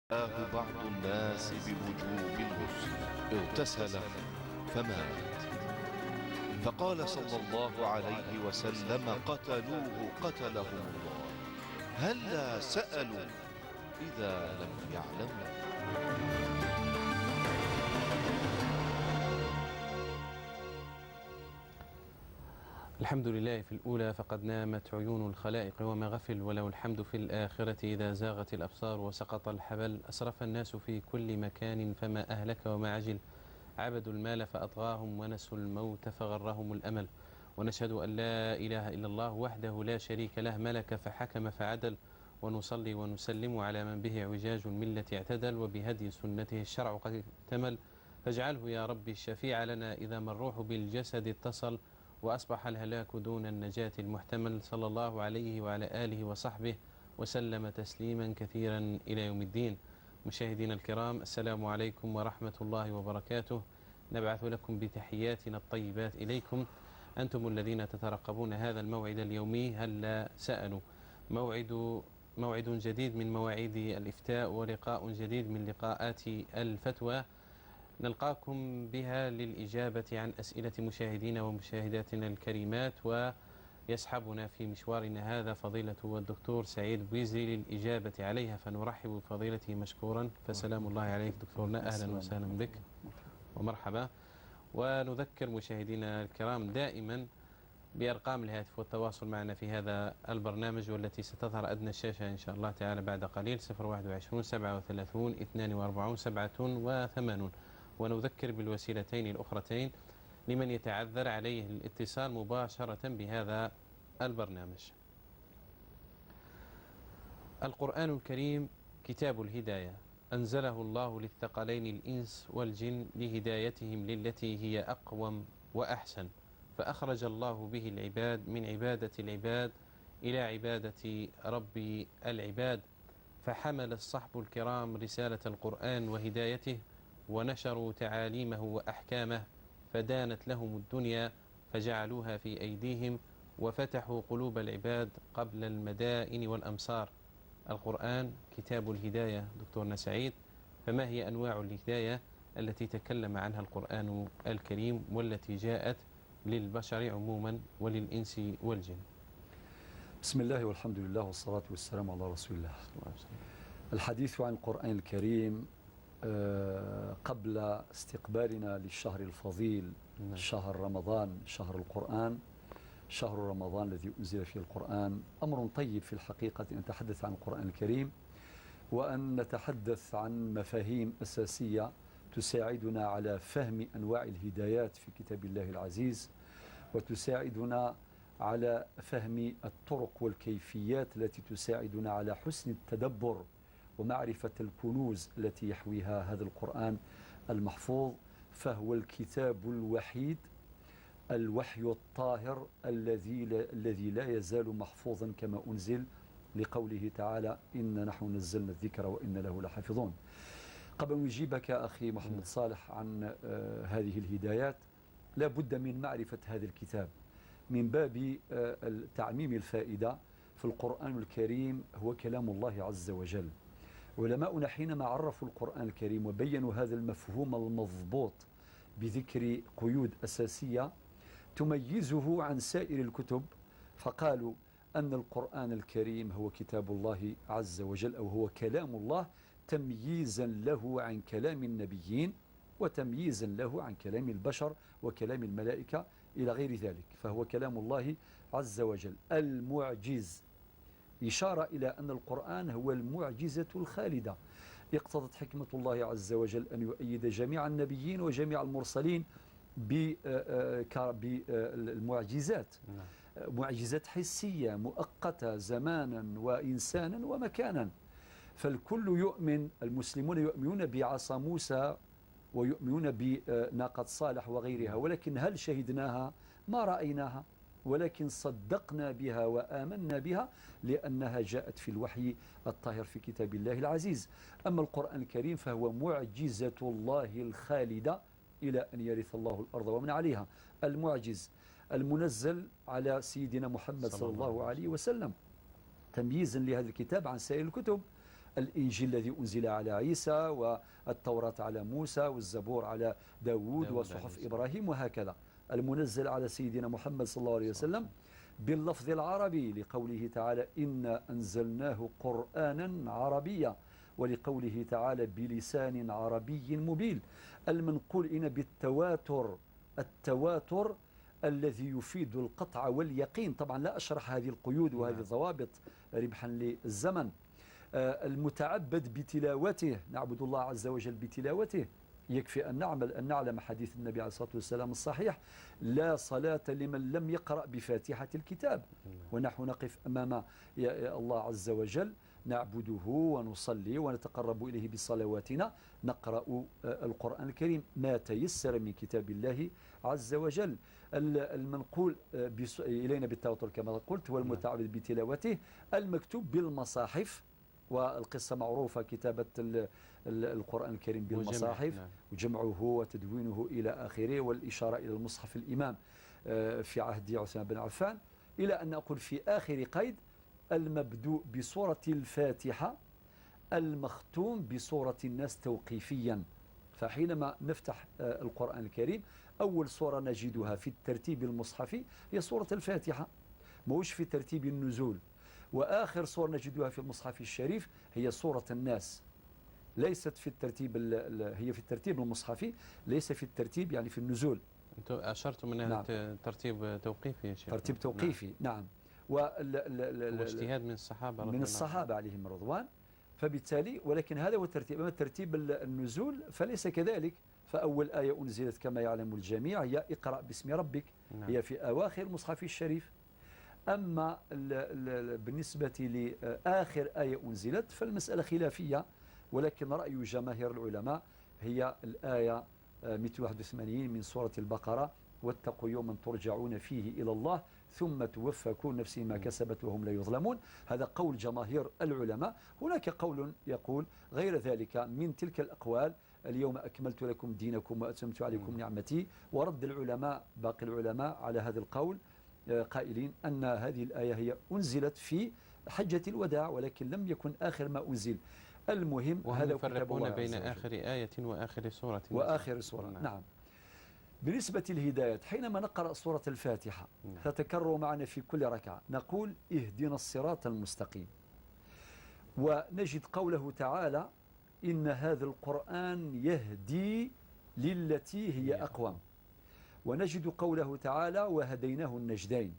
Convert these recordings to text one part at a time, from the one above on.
بعض الناس بوجوب الغسل، اغتسل فمات، فقال صلى الله عليه وسلم: قتلوه قتلهم الله، هلا سألوا إذا لم يعلموا. الحمد لله في الأولى فقد نامت عيون الخلائق وما غفل، وله الحمد في الآخرة إذا زاغت الأبصار وسقط الحبل. أسرف الناس في كل مكان فما أهلك وما عجل، عبدوا المال فأطغاهم ونسوا الموت فغرهم الأمل. ونشهد أن لا إله إلا الله وحده لا شريك له، ملك فحكم فعدل، ونصلي ونسلم على من به اعوجاج الملة اعتدل، وبهدي سنته الشرع قد اكتمل. فاجعله يا ربي الشفيع لنا إذا ما الروح بالجسد اتصل، وأصبح الهلاك دون النجاة المحتمل. صلى الله عليه وعلى آله وصحبه وسلم تسليما كثيرا إلى يوم الدين. مشاهدينا الكرام، السلام عليكم ورحمة الله وبركاته. نبعث لكم بتحياتنا الطيبات إليكم، أنتم الذين تترقبون هذا الموعد اليومي. هلا سألوا، موعد جديد من مواعيد الإفتاء، ولقاء جديد من لقاءات الفتوى، نلقاكم بها للإجابة عن أسئلة مشاهدينا ومشاهداتنا الكريمات. ويسحبنا في مشوارنا هذا فضيلة الدكتور سعيد بويزي للإجابة عليها، فنرحب بفضيلته مشكورا. فسلام الله عليك دكتورنا، أهلا وسهلا بك ومرحبا. ونذكر مشاهدينا الكرام دائما بأرقام الهاتف والتواصل معنا في هذا البرنامج، والتي ستظهر أدنى الشاشة إن شاء الله تعالى بعد قليل: 021 37 42 87. ونذكر بالوسيلتين الأخرتين لمن يتعذر عليه الاتصال مباشرة بهذا البرنامج. القرآن الكريم كتاب الهداية، أنزله الله للثقلين الإنس والجن لهدايتهم للتي هي أقوم وأحسن، فأخرج الله به العباد من عبادة العباد إلى عبادة رب العباد. فحمل الصحب الكرام رسالة القرآن وهدايته، ونشروا تعاليمه وأحكامه، فدانت لهم الدنيا فجعلوها في أيديهم، وفتحوا قلوب العباد قبل المدائن والأمصار. القرآن كتاب الهداية دكتورنا سعيد، فما هي أنواع الهداية التي تكلم عنها القرآن الكريم والتي جاءت للبشر عموما وللإنس والجن؟ بسم الله والحمد لله والصلاة والسلام على رسول الله. الحديث عن القرآن الكريم قبل استقبالنا للشهر الفضيل، شهر رمضان، شهر القرآن، شهر رمضان الذي أنزل فيه القرآن، أمر طيب في الحقيقة أن نتحدث عن القرآن الكريم، وأن نتحدث عن مفاهيم أساسية تساعدنا على فهم أنواع الهدايات في كتاب الله العزيز، وتساعدنا على فهم الطرق والكيفيات التي تساعدنا على حسن التدبر ومعرفة الكنوز التي يحويها هذا القرآن المحفوظ. فهو الكتاب الوحيد، الوحي الطاهر الذي لا يزال محفوظا كما أنزل، لقوله تعالى: إن نحن نزلنا الذكر وإن له لحافظون. قبل أن أجيبك أخي محمد صالح عن هذه الهدايات، لا بد من معرفة هذا الكتاب من باب تعميم الفائدة. في القرآن الكريم هو كلام الله عز وجل. علماؤنا حينما عرفوا القرآن الكريم وبينوا هذا المفهوم المضبوط بذكر قيود أساسية تميزه عن سائر الكتب، فقالوا أن القرآن الكريم هو كتاب الله عز وجل، أو هو كلام الله، تمييزا له عن كلام النبيين، وتمييزا له عن كلام البشر وكلام الملائكة إلى غير ذلك. فهو كلام الله عز وجل المعجز، إشارة إلى أن القرآن هو المعجزة الخالدة. اقتضت حكمة الله عز وجل أن يؤيد جميع النبيين وجميع المرسلين بالمعجزات، معجزات حسية مؤقتة زمانا وإنسانا ومكانا. فالكل يؤمن، المسلمون يؤمنون بعصا موسى ويؤمنون بناقة صالح وغيرها، ولكن هل شهدناها؟ ما رأيناها، ولكن صدقنا بها وآمنا بها لأنها جاءت في الوحي الطاهر في كتاب الله العزيز. أما القرآن الكريم فهو معجزة الله الخالدة إلى أن يرث الله الأرض ومن عليها، المعجز المنزل على سيدنا محمد صلى الله عليه وسلم، تمييزا لهذا الكتاب عن سائر الكتب الإنجيل الذي أنزل على عيسى، والتوراة على موسى، والزبور على داود، وصحف إبراهيم، وهكذا. المنزل على سيدنا محمد صلى الله عليه وسلم باللفظ العربي، لقوله تعالى إنا أنزلناه قرآنا عربيا، ولقوله تعالى بلسان عربي مبين. المنقول إن بالتواتر، التواتر الذي يفيد القطع واليقين. طبعا لا أشرح هذه القيود وهذه الضوابط ربحا للزمن. المتعبد بتلاوته، نعبد الله عز وجل بتلاوته. يكفي أن نعلم حديث النبي عليه الصلاة والسلام الصحيح: لا صلاة لمن لم يقرأ بفاتحة الكتاب. ونحن نقف أمام الله عز وجل نعبده ونصلي ونتقرب إليه بصلواتنا، نقرأ القرآن الكريم ما تيسر من كتاب الله عز وجل. المنقول إلينا بالتواتر كما قلت والمتعبد بتلاوته، المكتوب بالمصاحف، والقصة معروفة، كتابة القرآن الكريم بالمصاحف وجمعه وتدوينه إلى آخره، والإشارة إلى المصحف الإمام في عهد عثمان بن عفان، إلى أن أقول في آخر قيد: المبدوء بسورة الفاتحة، المختوم بسورة الناس توقيفيا. فحينما نفتح القرآن الكريم أول سورة نجدها في الترتيب المصحفي هي سورة الفاتحة، موش في ترتيب النزول. وآخر سورة نجدها في المصحف الشريف هي سورة الناس، ليست في الترتيب هي في الترتيب المصحفي، ليس في الترتيب يعني في النزول. أنتم أشرتم من نعم. ترتيب توقيفي يا شيخ. ترتيب توقيفي. نعم. واجتهاد من الصحابة عليهم الرضوان. فبالتالي ولكن هذا هو الترتيب. أما ترتيب النزول فليس كذلك. فأول آية أنزلت كما يعلم الجميع هي اقرأ باسم ربك. نعم. هي في أواخر المصحف الشريف. أما بالنسبة لآخر آية أنزلت فالمسألة خلافية، ولكن رأي جماهير العلماء هي الآية 181 من سورة البقرة: واتقوا يوما ترجعون فيه إلى الله ثم توفى كل نفس ما كسبت وهم لا يظلمون. هذا قول جماهير العلماء. هناك قول يقول غير ذلك من تلك الأقوال: اليوم أكملت لكم دينكم وأتممت عليكم نعمتي. ورد العلماء باقي العلماء على هذا القول قائلين أن هذه الآية هي أنزلت في حجة الوداع، ولكن لم يكن آخر ما أنزل. المهم هذا يفرقون بين آخر آية وآخر سورة. وآخر سورة. نعم. بالنسبة للهداية، حينما نقرأ سورة الفاتحة تتكرر معنا في كل ركعة، نقول اهدنا الصراط المستقيم، ونجد قوله تعالى: إن هذا القرآن يهدي للتي هي أقوم. ونجد قوله تعالى: وهديناه النجدين.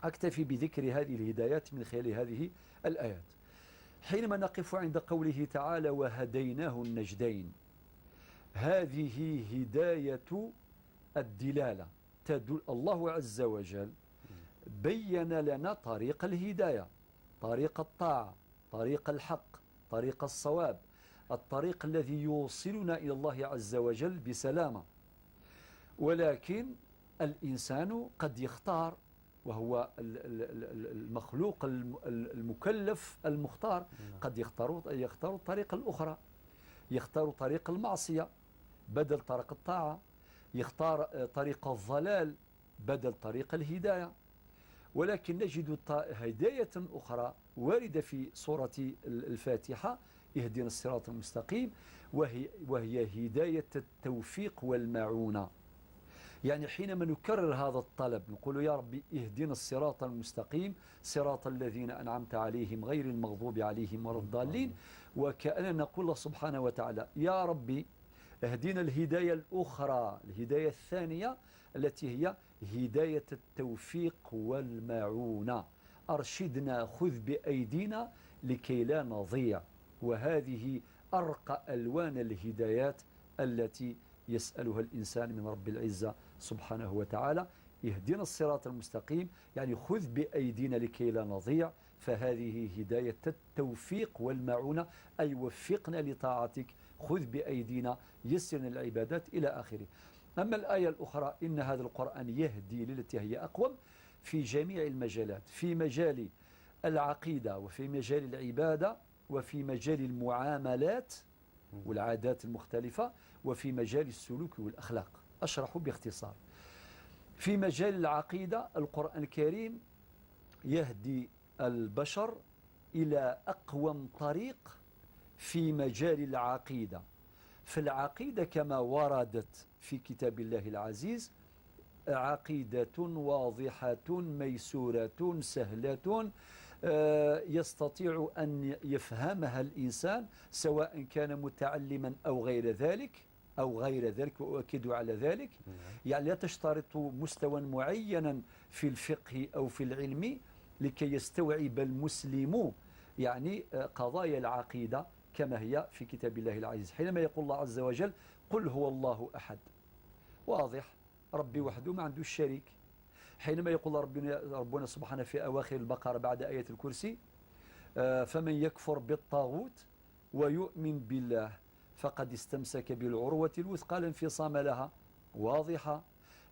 أكتفي بذكر هذه الهدايات من خلال هذه الآيات. حينما نقف عند قوله تعالى: وهديناه النجدين، هذه هداية الدلالة. تدل الله عز وجل بين لنا طريق الهداية، طريق الطاعة، طريق الحق، طريق الصواب، الطريق الذي يوصلنا إلى الله عز وجل بسلامة. ولكن الإنسان قد يختار، وهو المخلوق المكلف المختار، قد يختار الطريق الأخرى، يختار طريق المعصية بدل طريق الطاعة، يختار طريق الضلال بدل طريق الهداية. ولكن نجد هداية أخرى واردة في سورة الفاتحة: اهدنا الصراط المستقيم، وهي هداية التوفيق والمعونة. يعني حينما نكرر هذا الطلب نقول: يا ربي اهدنا الصراط المستقيم، صراط الذين أنعمت عليهم غير المغضوب عليهم ولا الضالين. وكأننا نقول سبحانه وتعالى: يا ربي اهدنا الهداية الأخرى، الهداية الثانية التي هي هداية التوفيق والمعونة. أرشدنا، خذ بأيدينا لكي لا نضيع. وهذه أرقى ألوان الهدايات التي يسألها الإنسان من رب العزة سبحانه وتعالى. اهدنا الصراط المستقيم يعني خذ بأيدينا لكي لا نضيع. فهذه هداية التوفيق والمعونة، أي وفقنا لطاعتك، خذ بأيدينا، يسرنا العبادات إلى آخره. أما الآية الأخرى: إن هذا القرآن يهدي للتي هي أقوم، في جميع المجالات، في مجال العقيدة، وفي مجال العبادة، وفي مجال المعاملات والعادات المختلفة، وفي مجال السلوك والأخلاق. أشرح باختصار. في مجال العقيدة القرآن الكريم يهدي البشر إلى أقوم طريق في مجال العقيدة. فالعقيدة كما وردت في كتاب الله العزيز عقيدة واضحة ميسورة سهلة، يستطيع أن يفهمها الإنسان سواء كان متعلما أو غير ذلك وأؤكد على ذلك. يعني لا تشترط مستوى معينا في الفقه أو في العلم لكي يستوعب المسلم يعني قضايا العقيدة كما هي في كتاب الله العزيز. حينما يقول الله عز وجل قل هو الله أحد، واضح، ربي وحده ما عنده الشريك. حينما يقول ربنا سبحانه في أواخر البقرة بعد آية الكرسي فمن يكفر بالطاغوت ويؤمن بالله فقد استمسك بالعروة الوثقى لا انفصام لها، واضحة.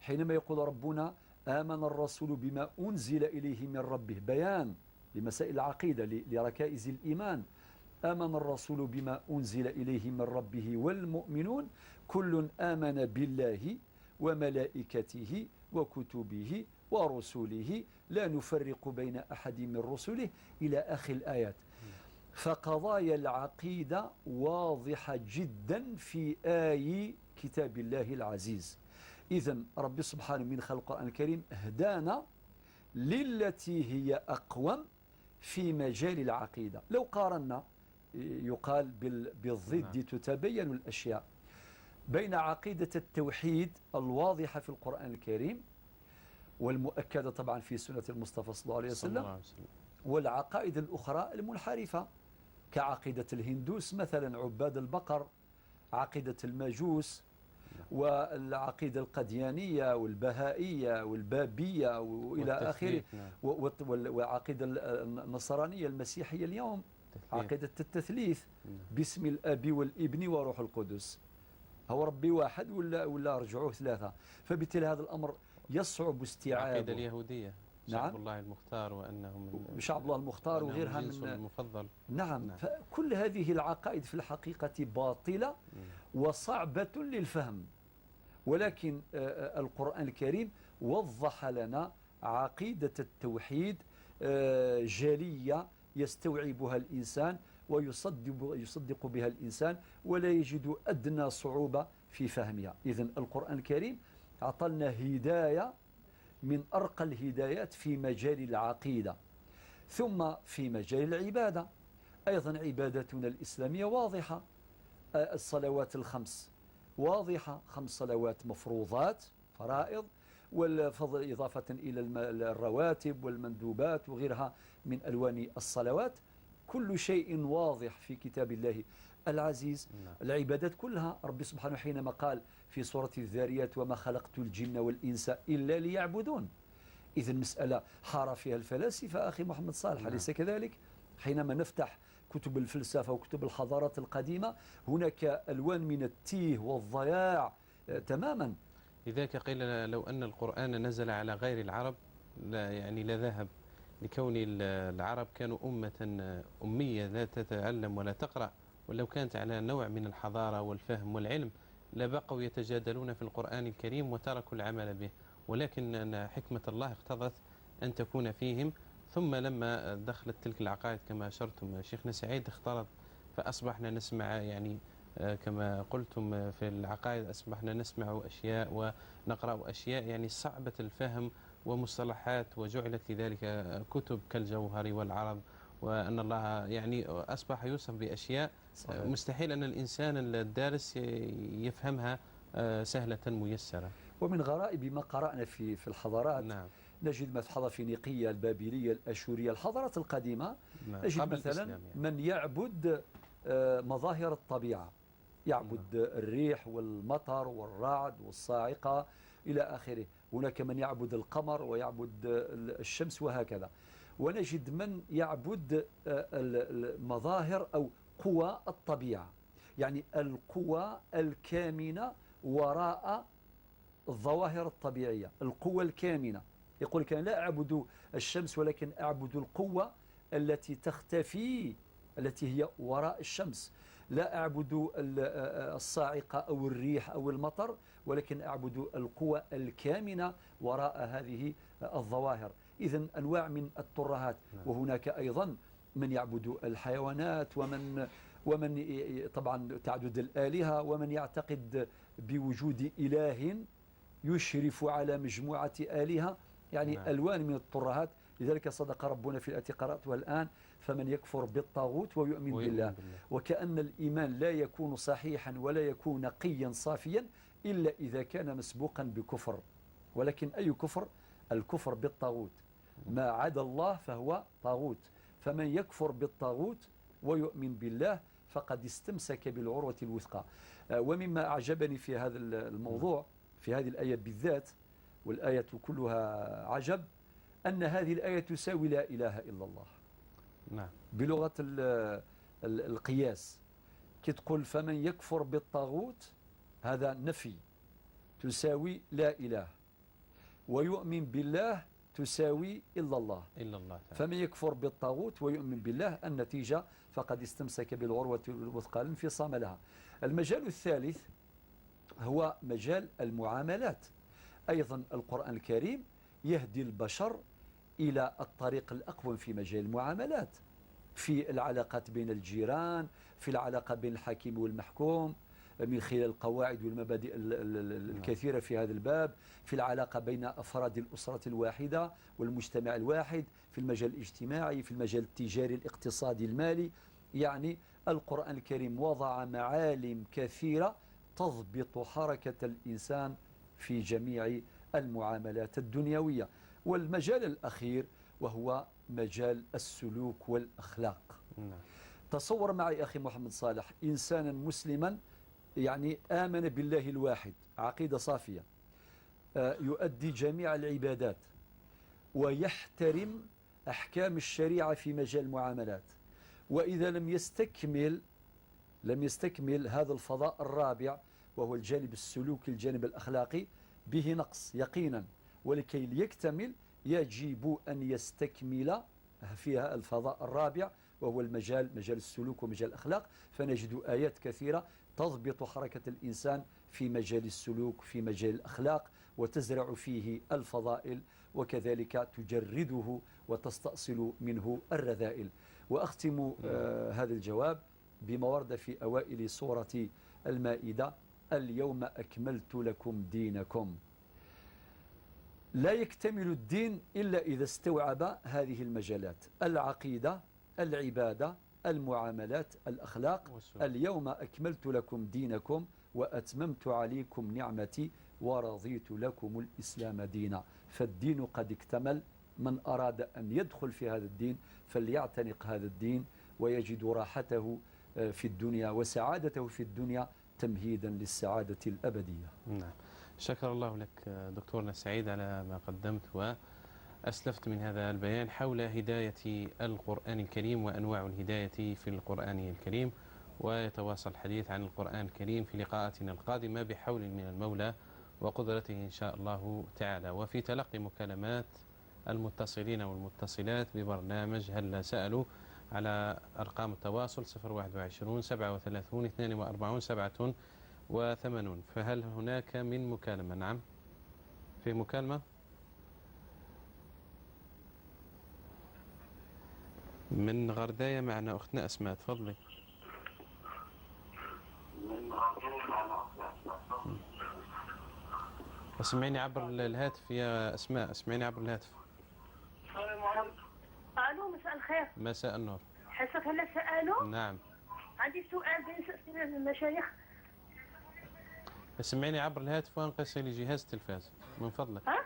حينما يقول ربنا آمن الرسول بما أنزل إليه من ربه، بيان لمسائل العقيدة لركائز الإيمان، آمن الرسول بما أنزل إليه من ربه والمؤمنون كل آمن بالله وملائكته وكتبه ورسله لا نفرق بين أحد من رسله إلى آخر الآيات. فقضايا العقيدة واضحة جدا في آي كتاب الله العزيز. إذن رب سبحانه من خلق القرآن الكريم اهدانا للتي هي أقوم في مجال العقيدة. لو قارنا يقال بالضد تتبين الأشياء بين عقيدة التوحيد الواضحة في القرآن الكريم والمؤكدة طبعا في سنة المصطفى صلى الله عليه وسلم والعقائد الأخرى المنحرفة كعقيدة الهندوس مثلا عباد البقر، عقيدة المجوس، والعقيدة القديانية والبهائية والبابية وإلى آخره، وعقيدة النصرانية المسيحية اليوم عقيدة التثليث باسم الأب والابن وروح القدس. هو ربي واحد ولا رجعوه ثلاثة؟ فبالتالي هذا الأمر يصعب استيعابه. العقيدة اليهودية شعب الله المختار وأنهم شعب الله المختار وغيرها من المفضل. نعم. فكل هذه العقائد في الحقيقة باطلة وصعبة للفهم، ولكن القرآن الكريم وضح لنا عقيدة التوحيد جلية يستوعبها الإنسان ويصدق بها الإنسان ولا يجد أدنى صعوبة في فهمها. إذن القرآن الكريم أعطلنا هداية من أرقى الهدايات في مجال العقيدة. ثم في مجال العبادة أيضا عبادتنا الإسلامية واضحة، الصلوات الخمس واضحة، 5 صلوات مفروضات فرائض، والفضل إضافة إلى الرواتب والمندوبات وغيرها من ألوان الصلوات. كل شيء واضح في كتاب الله العزيز. العبادات كلها رب سبحانه حينما قال في سورة الذاريات وما خلقت الجن والإنس إلا ليعبدون، إذن مسألة حار فيها الفلاسفة أخي محمد صالح، أليس كذلك؟ حينما نفتح كتب الفلسفة وكتب الحضارات القديمة هناك ألوان من التيه والضياع تماما. لذلك قيل لو أن القرآن نزل على غير العرب لا ذهب، لكون العرب كانوا أمة أمية لا تتعلم ولا تقرأ، ولو كانت على نوع من الحضارة والفهم والعلم لبقوا يتجادلون في القرآن الكريم وتركوا العمل به، ولكن حكمة الله اقتضت أن تكون فيهم. ثم لما دخلت تلك العقائد كما أشرتم شيخنا سعيد اختلط، فأصبحنا نسمع يعني كما قلتم في العقائد أصبحنا نسمع أشياء ونقرأ أشياء يعني صعبة الفهم ومصطلحات، وجعلت لذلك كتب كالجوهر والعرض، وأن الله يعني أصبح يوصف بأشياء صحيح. مستحيل أن الإنسان الدارس يفهمها سهلة ميسرة. ومن غرائب ما قرأنا في الحضارات نجد الحضارة الفينيقية البابلية الأشورية الحضارات القديمة نجد مثلا يعني. من يعبد مظاهر الطبيعة، يعبد الريح والمطر والرعد والصاعقة إلى آخره. هناك من يعبد القمر ويعبد الشمس وهكذا. ونجد من يعبد المظاهر أو قوى الطبيعة، يعني القوى الكامنة وراء الظواهر الطبيعية، القوى الكامنة. يقول لك أنا لا أعبد الشمس ولكن أعبد القوة التي تختفي التي هي وراء الشمس، لا أعبد الصاعقة أو الريح أو المطر ولكن أعبد القوى الكامنة وراء هذه الظواهر. إذن أنواع من الترهات. وهناك أيضا من يعبد الحيوانات ومن طبعا تعدد الآلهة، ومن يعتقد بوجود إله يشرف على مجموعة آلهة، يعني نعم. ألوان من الترهات. لذلك صدق ربنا في التي قرأتها الآن: فمن يكفر بالطاغوت ويؤمن بالله. وكأن الإيمان لا يكون صحيحا ولا يكون نقيا صافيا إلا إذا كان مسبوقا بكفر. ولكن أي كفر؟ الكفر بالطاغوت، ما عدا الله فهو طاغوت. فمن يكفر بالطاغوت ويؤمن بالله فقد استمسك بالعروة الوثقى. ومما أعجبني في هذا الموضوع في هذه الآية بالذات، والآية كلها عجب، أن هذه الآية تساوي لا إله إلا الله. نعم. بلغة القياس كي تقول فمن يكفر بالطاغوت هذا نفي تساوي لا إله، ويؤمن بالله تساوي إلا الله. إلا الله تعالى. فمن يكفر بالطاغوت ويؤمن بالله النتيجة فقد استمسك بالعروة الوثقى لا انفصام لها. المجال الثالث هو مجال المعاملات. أيضا القرآن الكريم يهدي البشر إلى الطريق الأقوم في مجال المعاملات، في العلاقات بين الجيران، في العلاقة بين الحاكم والمحكوم من خلال القواعد والمبادئ الكثيرة في هذا الباب، في العلاقة بين أفراد الأسرة الواحدة والمجتمع الواحد، في المجال الاجتماعي، في المجال التجاري الاقتصادي المالي. يعني القرآن الكريم وضع معالم كثيرة تضبط حركة الإنسان في جميع المعاملات الدنيوية. والمجال الأخير وهو مجال السلوك والأخلاق. تصور معي أخي محمد صالح إنسانا مسلما يعني آمن بالله الواحد، عقيدة صافية، يؤدي جميع العبادات ويحترم أحكام الشريعة في مجال المعاملات، وإذا لم يستكمل هذا الفضاء الرابع وهو الجانب السلوكي الجانب الأخلاقي به نقص يقينا، ولكي يكتمل يجب أن يستكمل فيها الفضاء الرابع وهو مجال السلوك ومجال الأخلاق. فنجد آيات كثيرة تضبط حركة الإنسان في مجال السلوك في مجال الأخلاق وتزرع فيه الفضائل، وكذلك تجرده وتستأصل منه الرذائل. وأختم هذا الجواب بما ورد في أوائل سورة المائدة: اليوم أكملت لكم دينكم. لا يكتمل الدين إلا إذا استوعب هذه المجالات: العقيدة، العبادة، المعاملات، الأخلاق. اليوم أكملت لكم دينكم وأتممت عليكم نعمتي ورضيت لكم الإسلام دينا. فالدين قد اكتمل. من أراد أن يدخل في هذا الدين فليعتنق هذا الدين ويجد راحته في الدنيا وسعادته في الدنيا تمهيدا للسعادة الأبدية. نعم. شكر الله لك دكتورنا سعيد على ما قدمت وأسلفت من هذا البيان حول هداية القرآن الكريم وأنواع الهداية في القرآن الكريم. ويتواصل الحديث عن القرآن الكريم في لقاءاتنا القادمة بحول من المولى وقدرته إن شاء الله تعالى. وفي تلقي مكالمات المتصلين والمتصلات ببرنامج هلا سألوا على أرقام التواصل 021 37 42 87. فهل هناك من مكالمة؟ نعم، في مكالمة من غرداية معنا أختنا أسماء، تفضلي. اسمعيني عبر الهاتف يا أسماء، اسمعيني عبر الهاتف. ألو، مساء الخير. مساء النور. حسب هلا سألوا؟ نعم. عندي سؤال بالنسبة للمشايخ. اسمعيني عبر الهاتف وانقصي لي جهاز التلفاز من فضلك. ها؟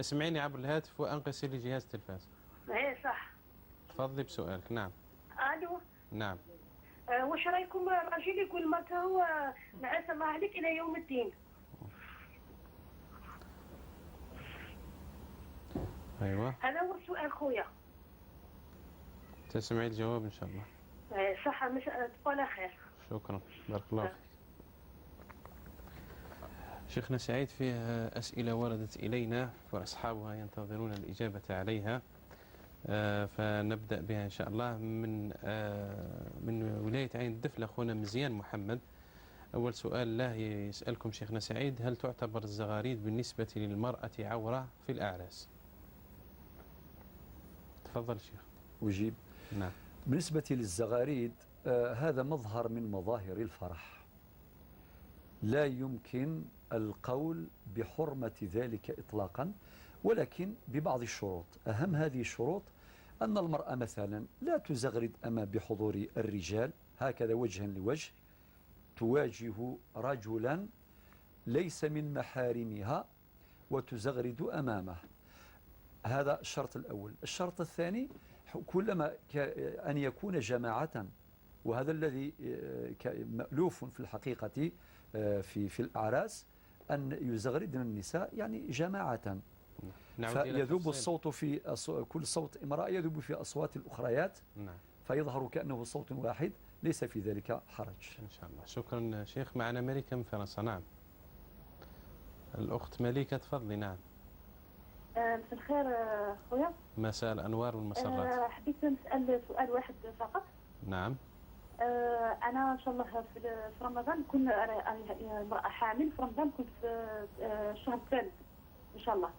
اسمعيني عبر الهاتف وانقصي لي جهاز التلفاز. ايه صح. تفضلي بسؤالك. نعم. الو. نعم. وش رايكم راجل يقول مرته نعس الله عليك الى يوم الدين؟ ايوه، هذا هو السؤال خويا. تسمعي الجواب ان شاء الله. ايه صح. تقول خير. شكرا، بارك الله فيك. شيخنا سعيد، فيها أسئلة وردت إلينا وأصحابها ينتظرون الإجابة عليها، فنبدأ بها إن شاء الله. من ولاية عين الدفلة أخونا مزيان محمد. أول سؤال له يسألكم شيخنا سعيد: هل تعتبر الزغاريد بالنسبة للمرأة عورة في الأعراس؟ تفضل شيخ. أجيب. نعم. بالنسبة للزغاريد هذا مظهر من مظاهر الفرح، لا يمكن القول بحرمة ذلك إطلاقا، ولكن ببعض الشروط. أهم هذه الشروط أن المرأة مثلا لا تزغرد بحضور الرجال هكذا وجها لوجه، تواجه رجلا ليس من محارمها وتزغرد أمامه. هذا الشرط الأول. الشرط الثاني كلما أن يكون جماعة، وهذا الذي مألوف في الحقيقة في الأعراس، أن يزغردن النساء يعني جماعة، فيذوب الصوت في كل صوت امرأة يذوب في أصوات الأخريات، فيظهر كأنه صوت واحد، ليس في ذلك حرج إن شاء الله. شكرا شيخ. معنا ملكة من فرنسا. نعم الأخت ملكة، تفضلي. نعم. مساء الخير خويا. مساء الأنوار والمسرات. حبيت نسأل سؤال واحد فقط. نعم. أنا إن شاء الله في رمضان كنت امرأة حامل، في رمضان كنت في الشهر الثالث إن شاء الله.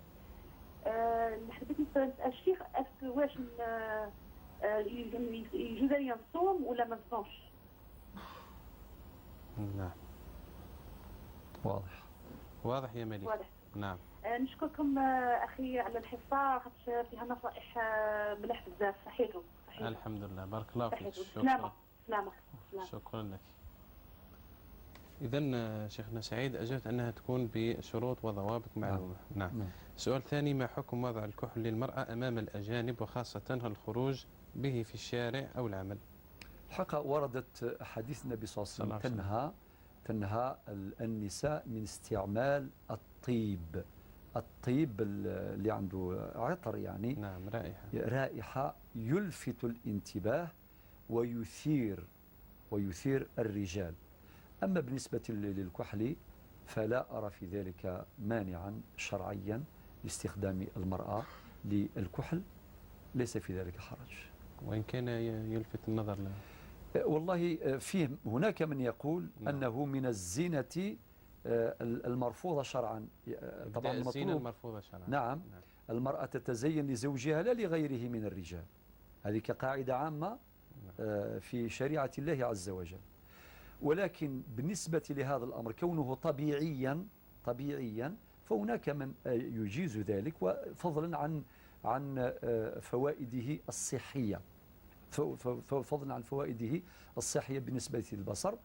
حبيت نسأل الشيخ واش يجوز لي نصوم ولا ما نصومش؟ نعم. واضح يا ملك. واضح. نعم. نشكركم أخي على الحصة، خاطر فيها نصائح مليح بزاف. صحيتو. الحمد لله، بارك الله فيك. سلامة. شكرا لك. إذن شيخنا سعيد أجبت أنها تكون بشروط وضوابط معلومة. نعم. سؤال ثاني: ما حكم وضع الكحل للمرأة أمام الأجانب، وخاصة الخروج به في الشارع أو العمل؟ الحقيقة وردت حديث النبي صلى الله عليه وسلم تنهى النساء من استعمال الطيب اللي عنده عطر، يعني نعم، رائحة يلفت الانتباه ويثير الرجال. أما بالنسبة للكحل فلا أرى في ذلك مانعا شرعيا لاستخدام المرأة للكحل، ليس في ذلك حرج وإن كان يلفت النظر له. والله هناك من يقول أنه من الزينة المرفوضة شرعا. طبعا الزينة المرفوضة شرعا. نعم. المرأة تتزين لزوجها لا لغيره من الرجال، هذه كقاعدة عامة في شريعة الله عز وجل. ولكن بالنسبة لهذا الأمر كونه طبيعيا فهناك من يجيز ذلك، وفضلا عن فوائده الصحية، فضلا عن فوائده الصحية بالنسبة للبصر.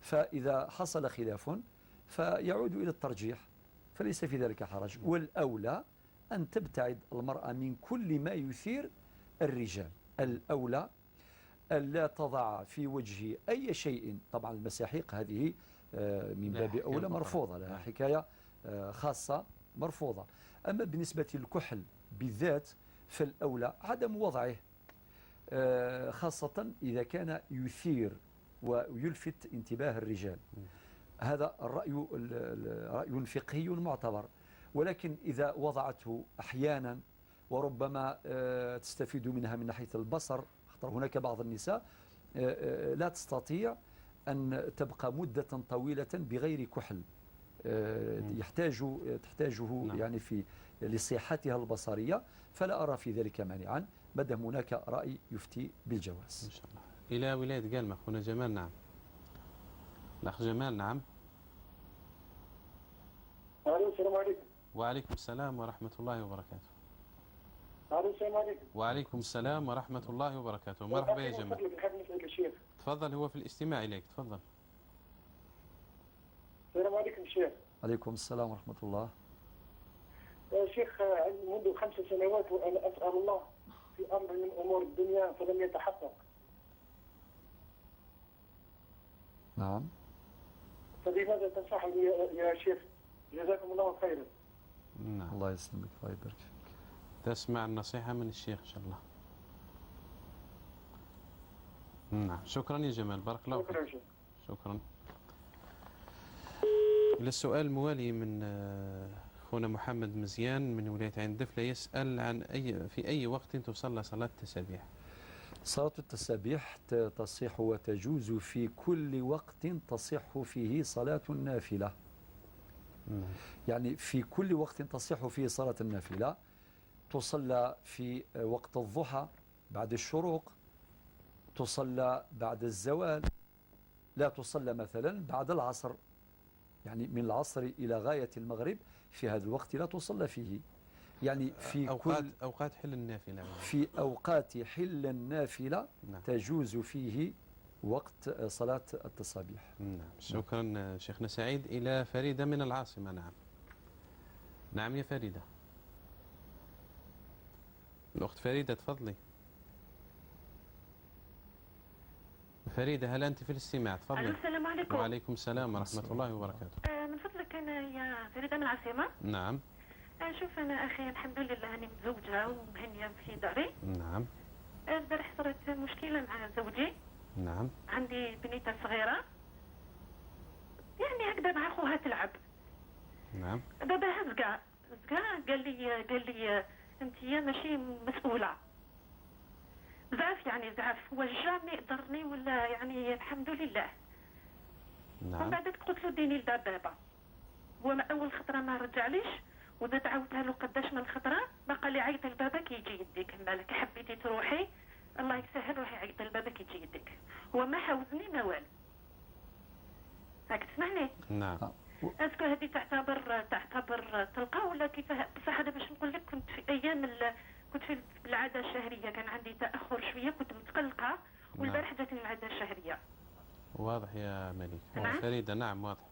فإذا حصل خلاف فيعود إلى الترجيح، فليس في ذلك حرج. والأولى أن تبتعد المرأة من كل ما يثير الرجال. الأولى ألا تضع في وجه أي شيء. طبعا المساحيق هذه من باب أولى مرفوضة، لها حكاية خاصة مرفوضة. أما بالنسبة للكحل بالذات فالأولى عدم وضعه، خاصة إذا كان يثير ويلفت انتباه الرجال. هذا رأي فقهي معتبر. ولكن إذا وضعته أحيانا وربما تستفيد منها من ناحية البصر، هناك بعض النساء لا تستطيع أن تبقى مدة طويلة بغير كحل، تحتاجه يعني لصحتها البصرية، فلا أرى في ذلك مانعا ما دام هناك رأي يفتي بالجواز. إن شاء الله. إلى ولاية قلمة أخونا جمال. نعم الأخ جمال. نعم. السلام عليكم. وعليكم السلام ورحمة الله وبركاته. السلام عليكم. وعليكم السلام ورحمة الله وبركاته. مرحبا يا جمال. تفضل، هو في الاستماع إليك. تفضل. السلام عليكم شيخ. عليكم السلام ورحمة الله. شيخ، منذ 5 سنوات وأنا أسأل الله في أمر من أمور الدنيا فلم يتحقق. نعم. فلماذا تنصحني يا شيخ؟ جزاكم الله خيرا. نعم. الله يسلمك، الله يبارك فيك. تسمع النصيحة من الشيخ إن شاء الله. نعم. شكرا يا جمال، بارك الله فيك. شكرا. إلى السؤال الموالي من أخونا محمد مزيان من ولاية عين دفلة، يسأل عن في أي وقت تصلى صلاة التسابيح؟ صلاة التسابيح تصح وتجوز في كل وقت تصح فيه صلاة النافلة. يعني في كل وقت تصح فيه صلاة النافلة. تصلى في وقت الضحى بعد الشروق، تصلى بعد الزوال، لا تصلى مثلا بعد العصر، يعني من العصر إلى غاية المغرب في هذا الوقت لا تصلى فيه، يعني في أوقات حل النافلة، في أوقات حل النافلة نعم. تجوز فيه وقت صلاة التصابيح. نعم. شكرا شيخنا سعيد. إلى فريدة من العاصمة. نعم. نعم يا فريدة. الأخت فريدة تفضلي. فريدة هل أنت في الاستماع؟ تفضلي. السلام عليكم. وعليكم السلام ورحمة الله وبركاته. من فضلك أنا يا فريدة من العاصمة. نعم. شوف أنا أخي الحمد لله أنا متزوجة ومهنية في داري. نعم. البارح صارت مشكلة مع زوجي. نعم. عندي بنيتة صغيرة يعني هكذا مع أخوها تلعب. نعم. باباها زقا قال لي أنت ماشي مسؤولة. زعف يعني زعف، هو جامي ضرني ولا يعني الحمد لله. نعم. ومن بعد قلت له ديني لباب بابا، هو اول خطره ما رجعليش، وزاد عاودتها له قداش من خطره، بقى لي عيط لبابك يجي يديك، مالك حبيتي تروحي الله يسهل روحي عيط لبابك يجي يديك، هو ما حاوزني ما والو. راك تسمعني؟ نعم. اسكو هذه تعتبر طلقه ولا كيفاه؟ بصح هذا باش نقول لك كنت في ايام كنت في العاده الشهريه، كان عندي تاخر شويه، كنت متقلقه والبارح جاتني العاده الشهريه. واضح يا مليك. نعم. فريدة نعم واضح.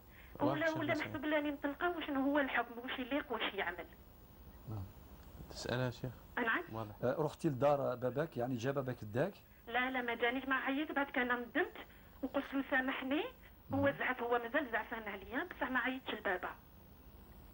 ولا نحسب لاني مطلقه وشنو هو الحكم، واش يليق واش يعمل. تسألها شيخ. نعم. واضح. رحتي لدار باباك، يعني جا باباك داك؟ لا ما جانيش، ما عيط، بعد كان ندمت وقلت له سامحني، هو زعف، هو مازال زعفان عليا بصح ما عيطش لبابا.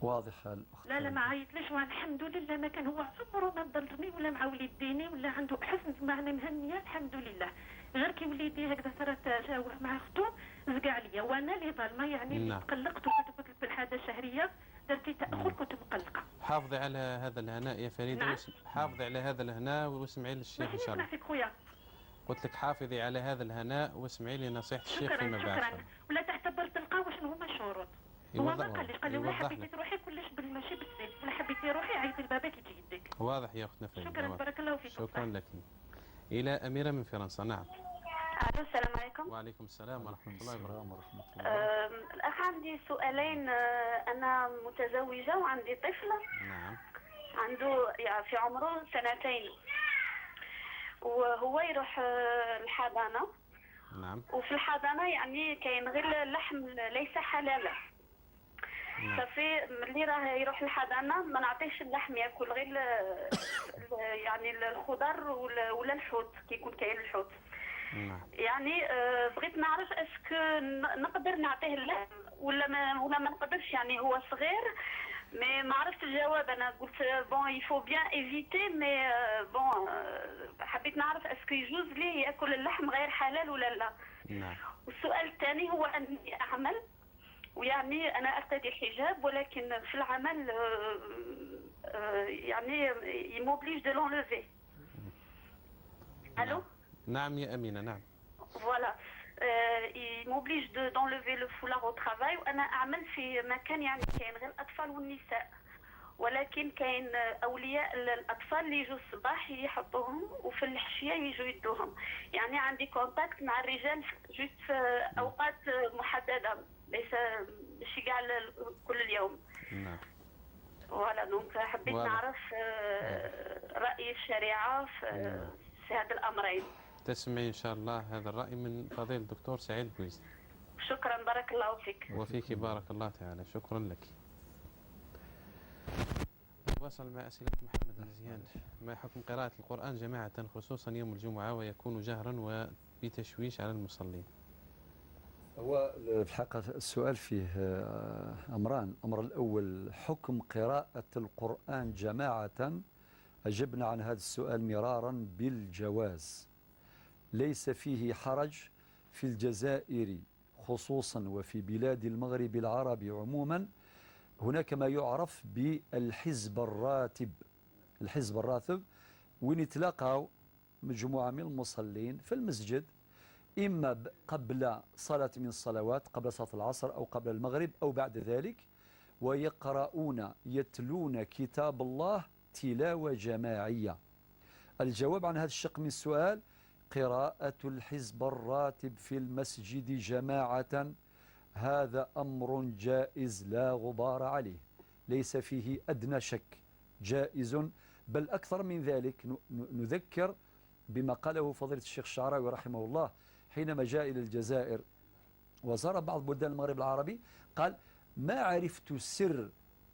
واضح الأخت. لا ما عيطليش، والحمد لله ما كان، هو عمره ما ضرني ولا مع وليديني ولا عنده حسن معنى مهنيه الحمد لله. غير كي وليدي هكذا صارت جاوه مع اخته زقع عليا وانا اللي ظالمه، يعني اللي تقلقت وكنت قلت لك بالحاجه الشهريه درتي تاخر كنت مقلقه. حافظي على هذا الهناء يا فريدة. نعم. حافظي على هذا الهناء واسمعي للشيخ ان شاء الله. فيك خويا. قلت لك حافظي على هذا الهناء واسمعي لي نصيحة الشيخ فيما بعد. شكرا. ولا تعتبر تلقى وشنو هما الشروط. هو ما قال لي ولا حبيتي تروحي كلش ماشي بالسيف، ولا حبيتي روحي عيطي لبابك يجي يديك. واضح يا اختنا فريدة. شكرا بارك الله فيك. شكرا لك. إلى أميرة من فرنسا. نعم. السلام عليكم. وعليكم السلام ورحمة الله وبركاته. الأخ عندي سؤالين. أنا متزوجة وعندي طفل. نعم. عنده في عمره 2 وهو يروح الحضانة. نعم. وفي الحضانة يعني كاين غير اللحم ليس حلالا. نعم. صافي ملي راه يروح الحضانة ما نعطيهش اللحم، ياكل غير يعني الخضر ولا الحوت كي يكون كاين الحوت. نعم. يعني بغيت نعرف اسكو نقدر نعطيه اللحم ولا ما نقدرش، يعني هو صغير مي ما عرفت الجواب. انا قلت بون يفو بيان ايفيتي مي بون حبيت نعرف اسكو يجوز ليه ياكل اللحم غير حلال ولا لا. نعم. والسؤال الثاني هو اني اعمل، ويعني انا ارتدي الحجاب ولكن في العمل يعني يموبليج دو لونلوفي. الو. نعم يا أمينة. نعم. Voilà. Il m'oblige d'enlever le foulard au travail. وأنا أعمل في مكان يعني كاين غير الأطفال والنساء، ولكن كاين أولياء الأطفال اللي يجوا الصباح يحطوهم وفي الحشية يجوا يدوهم. يعني عندي كونتاكت مع الرجال جوست في أوقات محددة، ليس ماشي كاع كل اليوم. نعم. فوالا دونك حبيت نعرف رأي الشريعة في هذا الأمرين. تسمعي إن شاء الله هذا الرأي من فضيلة الدكتور سعيد بويزي. شكرا بارك الله فيك. وفيك بارك الله تعالى. شكرا لك. نواصل مع أسئلة محمد الزيان. ما حكم قراءة القرآن جماعة خصوصا يوم الجمعة ويكون جهرا وبتشويش على المصلين؟ هو في الحقيقة السؤال فيه أمران. الأمر الأول حكم قراءة القرآن جماعة، أجبنا عن هذا السؤال مرارا بالجواز، ليس فيه حرج في الجزائر خصوصا وفي بلاد المغرب العربي عموما. هناك ما يعرف بالحزب الراتب. الحزب الراتب وين يتلاقوا مجموعة من المصلين في المسجد، إما قبل صلاة من الصلوات، قبل صلاة العصر أو قبل المغرب أو بعد ذلك، ويقرؤون يتلون كتاب الله تلاوة جماعية. الجواب عن هذا الشق من السؤال قراءة الحزب الراتب في المسجد جماعة هذا أمر جائز لا غبار عليه، ليس فيه أدنى شك، جائز. بل أكثر من ذلك، نذكر بما قاله فضيلة الشيخ الشعراوي رحمه الله حينما جاء إلى الجزائر وزار بعض بلدان المغرب العربي، قال: ما عرفت سر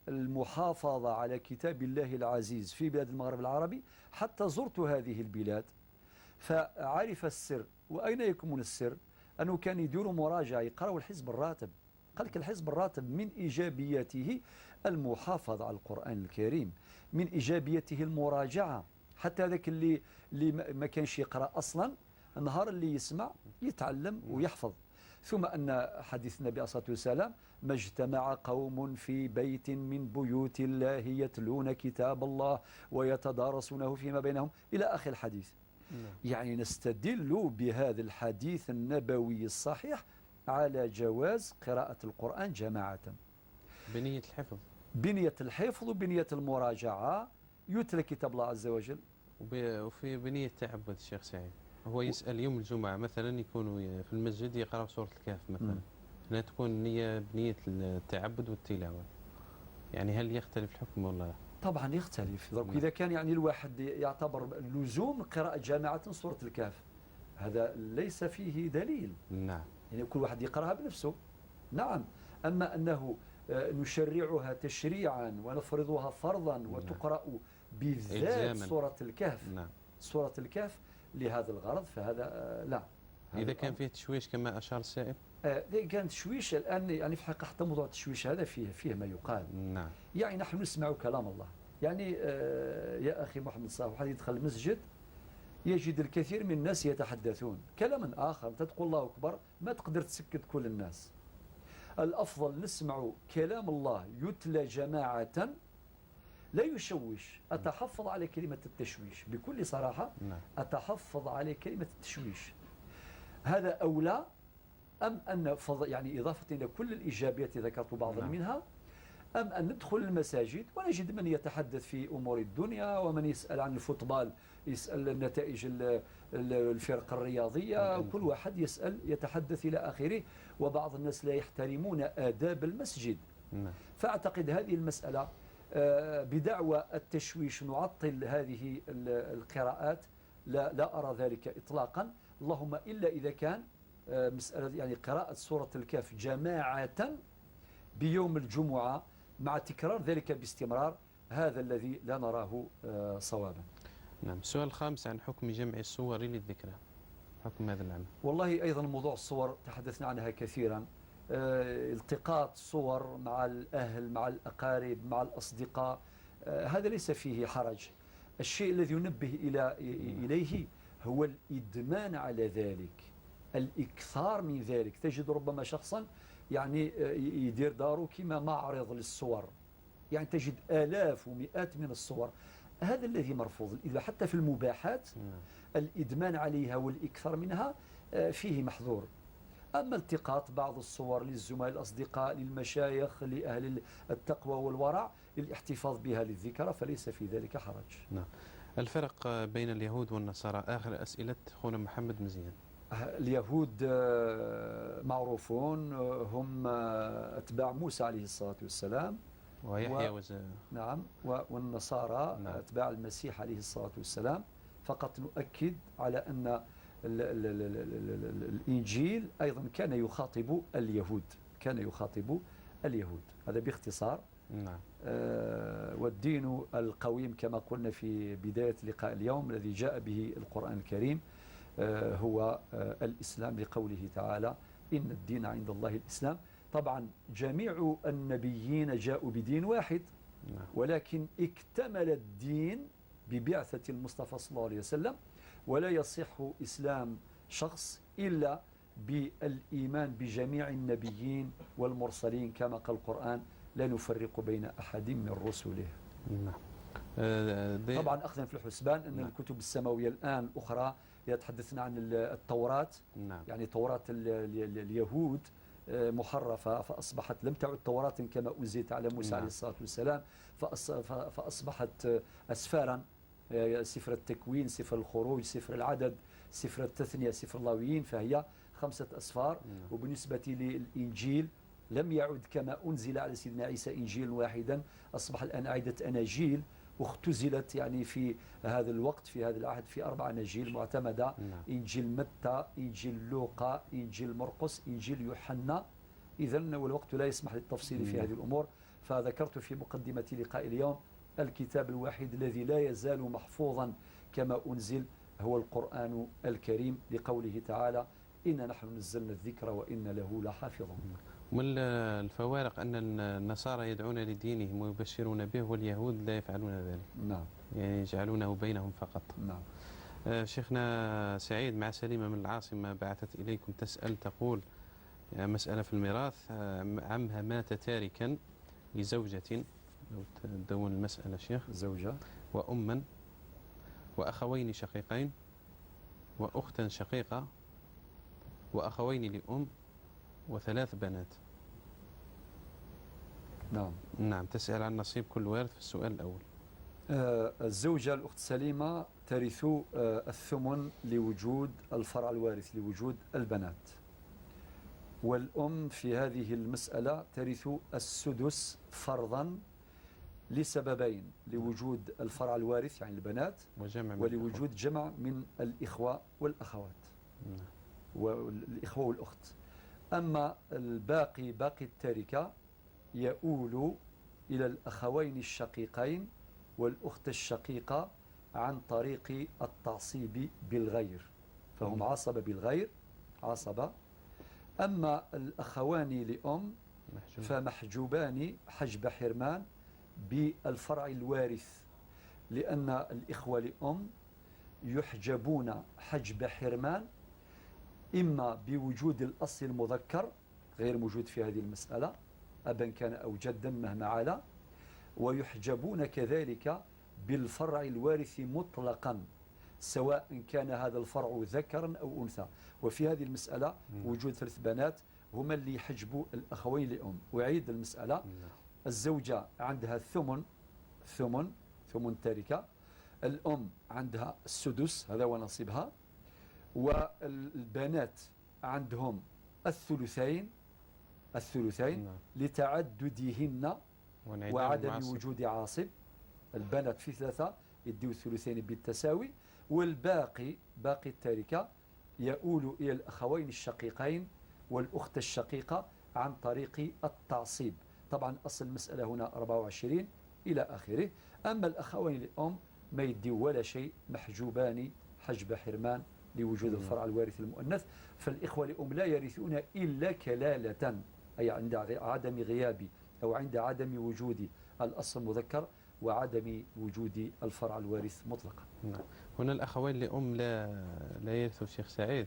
المحافظة على كتاب الله العزيز في بلاد المغرب العربي حتى زرت هذه البلاد، فعرف السر. وأين يكمن السر؟ أنه كان يدير مراجعة، يقرأوا الحزب الراتب. قال لك الحزب الراتب من إيجابياته المحافظة على القرآن الكريم، من إيجابياته المراجعة، حتى ذاك اللي ما كانش يقرأ أصلا النهار اللي يسمع يتعلم ويحفظ. ثم أن حديث النبي عليه الصلاة والسلام: ما اجتمع قوم في بيت من بيوت الله يتلون كتاب الله ويتدارسونه فيما بينهم، إلى آخر الحديث. يعني نستدل بهذا الحديث النبوي الصحيح على جواز قراءة القرآن جماعة بنية الحفظ، بنية الحفظ وبنية المراجعة، يتلى كتاب الله عز وجل. وفي بنية تعبد. الشيخ سعيد هو يسأل يوم الجمعة مثلا يكونوا في المسجد يقرأوا سورة الكهف مثلا، هنا تكون النية بنية التعبد والتلاوة، يعني هل يختلف الحكم ولا لا؟ طبعا يختلف. إذا كان يعني الواحد يعتبر لزوم قراءة جامعة سورة الكهف، هذا ليس فيه دليل. نعم، يعني كل واحد يقرأها بنفسه. نعم. أما أنه نشرعها تشريعا ونفرضها فرضا وتقرأ بالذات سورة الكهف، نعم، سورة الكهف لهذا الغرض، فهذا لا. إذا كان فيه تشويش كما أشار السائل، إذا كان تشويش الآن، يعني في الحقيقة حتى موضوع التشويش هذا فيه ما يقال. نعم. يعني نحن نسمع كلام الله. يعني يا أخي محمد صالح، واحد يدخل المسجد يجد الكثير من الناس يتحدثون كلاما آخر، أنت تقول الله أكبر ما تقدر تسكت كل الناس. الأفضل نسمع كلام الله يتلى جماعة لا يشوش. أتحفظ على كلمة التشويش بكل صراحة. أتحفظ على كلمة التشويش، هذا أولى أم أن يعني إضافة إلى كل الإيجابيات ذكرت بعضا منها، أم أن ندخل المساجد ونجد من يتحدث في أمور الدنيا، ومن يسأل عن الفوتبال، يسأل نتائج الفرق الرياضية، وكل واحد يسأل يتحدث إلى آخره، وبعض الناس لا يحترمون آداب المسجد. فأعتقد هذه المسألة بدعوى التشويش نعطل هذه القراءات، لا أرى ذلك إطلاقا، اللهم إلا إذا كان مسألة يعني قراءة سورة الكهف جماعة بيوم الجمعة مع تكرار ذلك باستمرار، هذا الذي لا نراه صوابا. نعم. السؤال الخامس عن حكم جمع الصور للذكرى، حكم هذا العمل. والله أيضا موضوع الصور تحدثنا عنها كثيرا. التقاط صور مع الأهل، مع الأقارب، مع الأصدقاء، هذا ليس فيه حرج. الشيء الذي ينبه إليه هو الإدمان على ذلك، الإكثار من ذلك. تجد ربما شخصا يعني يدير داره كما معرض للصور، يعني تجد آلاف ومئات من الصور، هذا الذي مرفوض. إذا حتى في المباحات الإدمان عليها والإكثار منها فيه محظور. أما التقاط بعض الصور للزملاء الأصدقاء للمشايخ لأهل التقوى والورع للاحتفاظ بها للذكرى فليس في ذلك حرج. نعم. الفرق بين اليهود والنصارى، آخر أسئلة أخونا محمد مزيان. اليهود معروفون، هم أتباع موسى عليه الصلاة والسلام ويحيى نعم. والنصارى نعم. أتباع المسيح عليه الصلاة والسلام. فقط نؤكد على أن الإنجيل أيضا كان يخاطب اليهود، كان يخاطب اليهود، هذا باختصار. نعم. والدين القويم كما قلنا في بداية لقاء اليوم الذي جاء به القرآن الكريم هو الإسلام، لقوله تعالى إن الدين عند الله الإسلام. طبعا جميع النبيين جاءوا بدين واحد، ولكن اكتمل الدين ببعثة المصطفى صلى الله عليه وسلم، ولا يصح إسلام شخص إلا بالإيمان بجميع النبيين والمرسلين كما قال القرآن لا نفرق بين أحد من رسله. طبعا أخذا في الحسبان أن الكتب السماوية الآن أخرى يتحدثنا عن التوراة، يعني توراة اليهود محرفة فأصبحت لم تعد توراة كما أنزلت على موسى عليه الصلاة والسلام، فأصبحت أسفارا، سفر التكوين، سفر الخروج، سفر العدد، سفر التثنية سفر اللاويين فهي 5 أسفار. وبالنسبة للإنجيل لم يعد كما أنزل على سيدنا عيسى إنجيل واحدا، أصبح الآن عدة أناجيل واختزلت يعني في هذا الوقت في هذا العهد في 4 أناجيل معتمدة. إنجيل متى، إنجيل لوقا، إنجيل مرقس، إنجيل يوحنا. إذن والوقت لا يسمح للتفصيل في هذه الأمور، فذكرت في مقدمة لقاء اليوم الكتاب الوحيد الذي لا يزال محفوظا كما أنزل هو القرآن الكريم، لقوله تعالى إنا نحن نزلنا الذكر وإنا له لحافظون. من الفوارق أن النصارى يدعون لدينهم ويبشرون به واليهود لا يفعلون ذلك. نعم. يعني يجعلونه بينهم فقط. نعم. شيخنا سعيد مع سليمة من العاصمة بعثت إليكم تسأل تقول مسألة في الميراث، عمها مات تاركا لزوجة، لو تدون المسألة شيخ، زوجة وأما وأخوين شقيقين وأختا شقيقة وأخوين لأم و3 بنات. نعم. تسأل عن نصيب كل وارث في السؤال الأول. الزوجة الأخت سليمة ترث الثمن لوجود الفرع الوارث، لوجود البنات. والأم في هذه المسألة ترث السدس فرضا لسببين: لوجود الفرع الوارث يعني البنات، ولوجود جمع من الإخوة والأخوات والإخوة والأخت. أما الباقي باقي التركة يؤول إلى الأخوين الشقيقين والأخت الشقيقة عن طريق التعصيب بالغير، فهم عصبة بالغير، عصبة. أما الأخوان لأم فمحجوبان حجب حرمان بالفرع الوارث، لأن الإخوة لأم يحجبون حجب حرمان إما بوجود الأصل المذكر غير موجود في هذه المسألة أبا كان أو جدا مهما علا، ويحجبون كذلك بالفرع الوارث مطلقا سواء كان هذا الفرع ذكرا أو أنثى. وفي هذه المسألة وجود 3 بنات هما اللي يحجبوا الأخوين لأم. وعيد المسألة: الزوجة عندها ثمن تركة، الأم عندها السدس هذا هو نصيبها، والبنات عندهم الثلثين لتعددهن وعدم وجود عاصب. البنات في 3 يديوا الثلثين بالتساوي، والباقي باقي التركة يؤول إلى الأخوين الشقيقين والأخت الشقيقة عن طريق التعصيب. طبعا أصل المسألة هنا 24 إلى آخره. أما الأخوين لأم ما يديوا ولا شيء، محجوبان حجب حرمان لوجود الفرع الوارث المؤنث. فالإخوة لأم لا يرثون إلا كلالة، أي عند عدم غياب أو عند عدم وجود الأصل المذكر وعدم وجود الفرع الوارث مطلقا. هنا الأخوين لأم لا يرثوا الشيخ سعيد،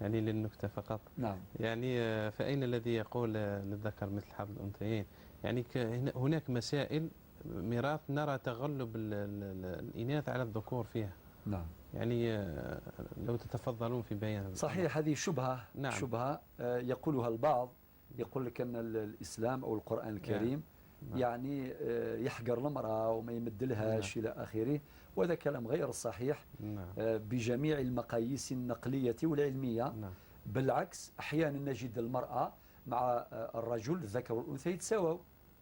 يعني للنكتة فقط. نعم. يعني فأين الذي يقول للذكر مثل حظ الأنثيين؟ يعني هناك مسائل ميراث نرى تغلب الإناث على الذكور فيها. نعم. يعني لو تتفضلون في بيان. صحيح، هذه شبهة. نعم. شبهة يقولها البعض، يقول لك أن الإسلام أو القرآن الكريم يعني يحقر المرأة وما يمدلهاش إلى آخره، وهذا كلام غير صحيح بجميع المقاييس النقلية والعلمية. بالعكس، أحيانا نجد المرأة مع الرجل الذكر والأنثى يتساووا.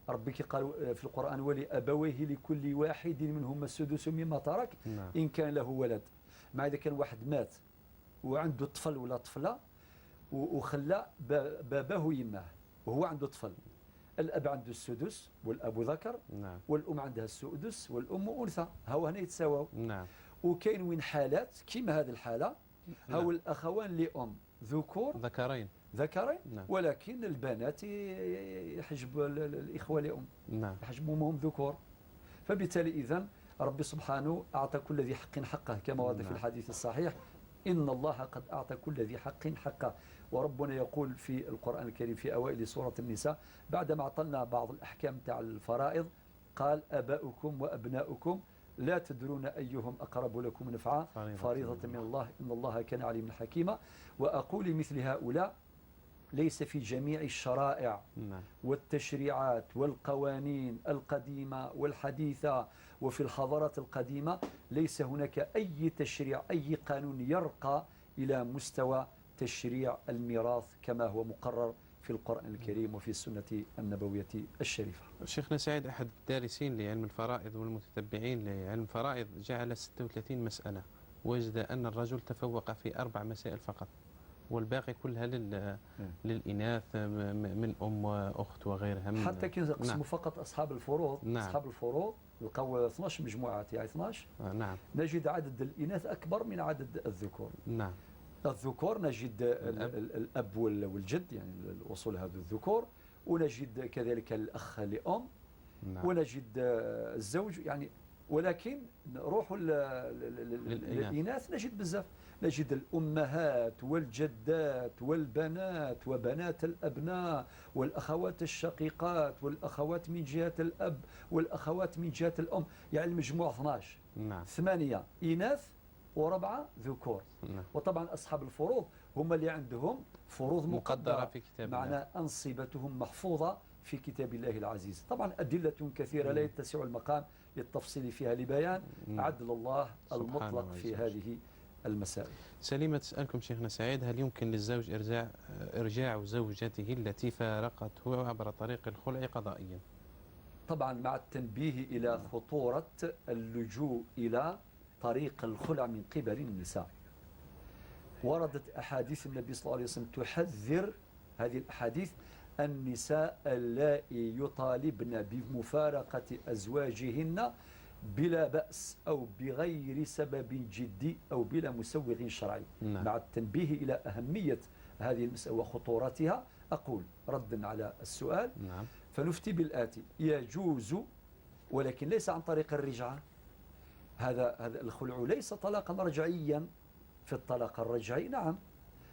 ربك قال في القرآن: ولأبويه لكل واحد منهما السدس مما ترك إن كان له ولد. مع إذا كان واحد مات وعنده طفل ولا طفلة وخلى باباه يماه وهو عنده طفل، الأب عنده السدس والأب ذكر، والأم عندها السدس والأم أنثى، هو هنا يتساووا. وكاين وين حالات كيما هذه الحالة، هو الأخوان لأم ذكرين ولكن البنات يحجب الإخوة لأم، يحجبهم ذكور. فبالتالي إذن ربي سبحانه أعطى كل ذي حق حقه كما ورد في الحديث الصحيح: إن الله قد أعطى كل ذي حق حقه. وربنا يقول في القرآن الكريم في أوائل سورة النساء بعدما أعطلنا بعض الأحكام تاع الفرائض قال: آباؤكم وأبناؤكم لا تدرون أيهم أقرب لكم نفعا فريضة من الله إن الله كان عليما حكيما. وأقول مثل هؤلاء ليس في جميع الشرائع نعم. والتشريعات والقوانين القديمة والحديثة وفي الحضارات القديمة ليس هناك أي تشريع أي قانون يرقى إلى مستوى تشريع الميراث كما هو مقرر في القرآن الكريم وفي السنة النبوية الشريفة. شيخنا سعيد، أحد الدارسين لعلم الفرائض والمتتبعين لعلم الفرائض جعل 36 مسألة، وجد أن الرجل تفوق في 4 مسائل فقط، والباقي كلها للإناث من أم وأخت وغيرها. حتى كي نقسموا نعم. فقط أصحاب الفروض. نعم. أصحاب الفروض نلقاو 12 مجموعة، يعني 12. نعم. نجد عدد الإناث أكبر من عدد الذكور. نعم. الذكور نجد الأب والجد، يعني الأصول هذو الذكور، ونجد كذلك الأخ لأم. نعم. ونجد الزوج، يعني ولكن نروح للإناث نجد بزاف، نجد الأمهات والجدات والبنات وبنات الأبناء والأخوات الشقيقات والأخوات من جهة الأب والأخوات من جهة الأم، يعني المجموع 12. نعم. 8 إناث و4 ذكور. نعم. وطبعا أصحاب الفروض هم اللي عندهم فروض مقدرة في كتاب الله، معنى أنصبتهم محفوظة في كتاب الله العزيز. طبعا أدلة كثيرة لا يتسع المقام للتفصيل فيها لبيان عدل الله المطلق في هذه المسائل. سليمة تسألكم شيخنا سعيد، هل يمكن للزوج إرجاع زوجته التي فارقته عبر طريق الخلع قضائيا؟ طبعا مع التنبيه إلى خطورة اللجوء إلى طريق الخلع من قبل النساء. وردت أحاديث النبي صلى الله عليه وسلم تحذر هذه الأحاديث النساء اللائي يطالبن بمفارقة أزواجهن بلا بأس أو بغير سبب جدي أو بلا مسوغ شرعي. نعم. مع التنبيه إلى أهمية هذه المسألة وخطورتها، أقول ردا على السؤال. نعم. فنفتي بالآتي: يجوز، ولكن ليس عن طريق الرجعة. هذا الخلع ليس طلاقا رجعيا. في الطلاق الرجعي نعم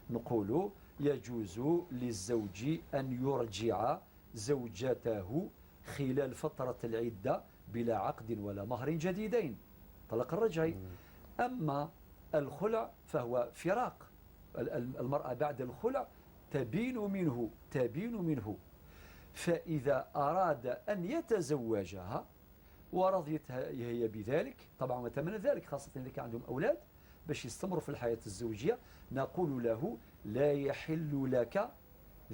نقول يجوز للزوج أن يرجع زوجته خلال فترة العدة بلا عقد ولا مهر جديدين، طلاق الرجعي. أما الخلع فهو فراق. المرأة بعد الخلع تبين منه، فإذا أراد أن يتزوجها ورضيت هي بذلك، طبعا وتمنى ذلك خاصة إذا كان عندهم أولاد باش يستمروا في الحياة الزوجية، نقول له لا يحل لك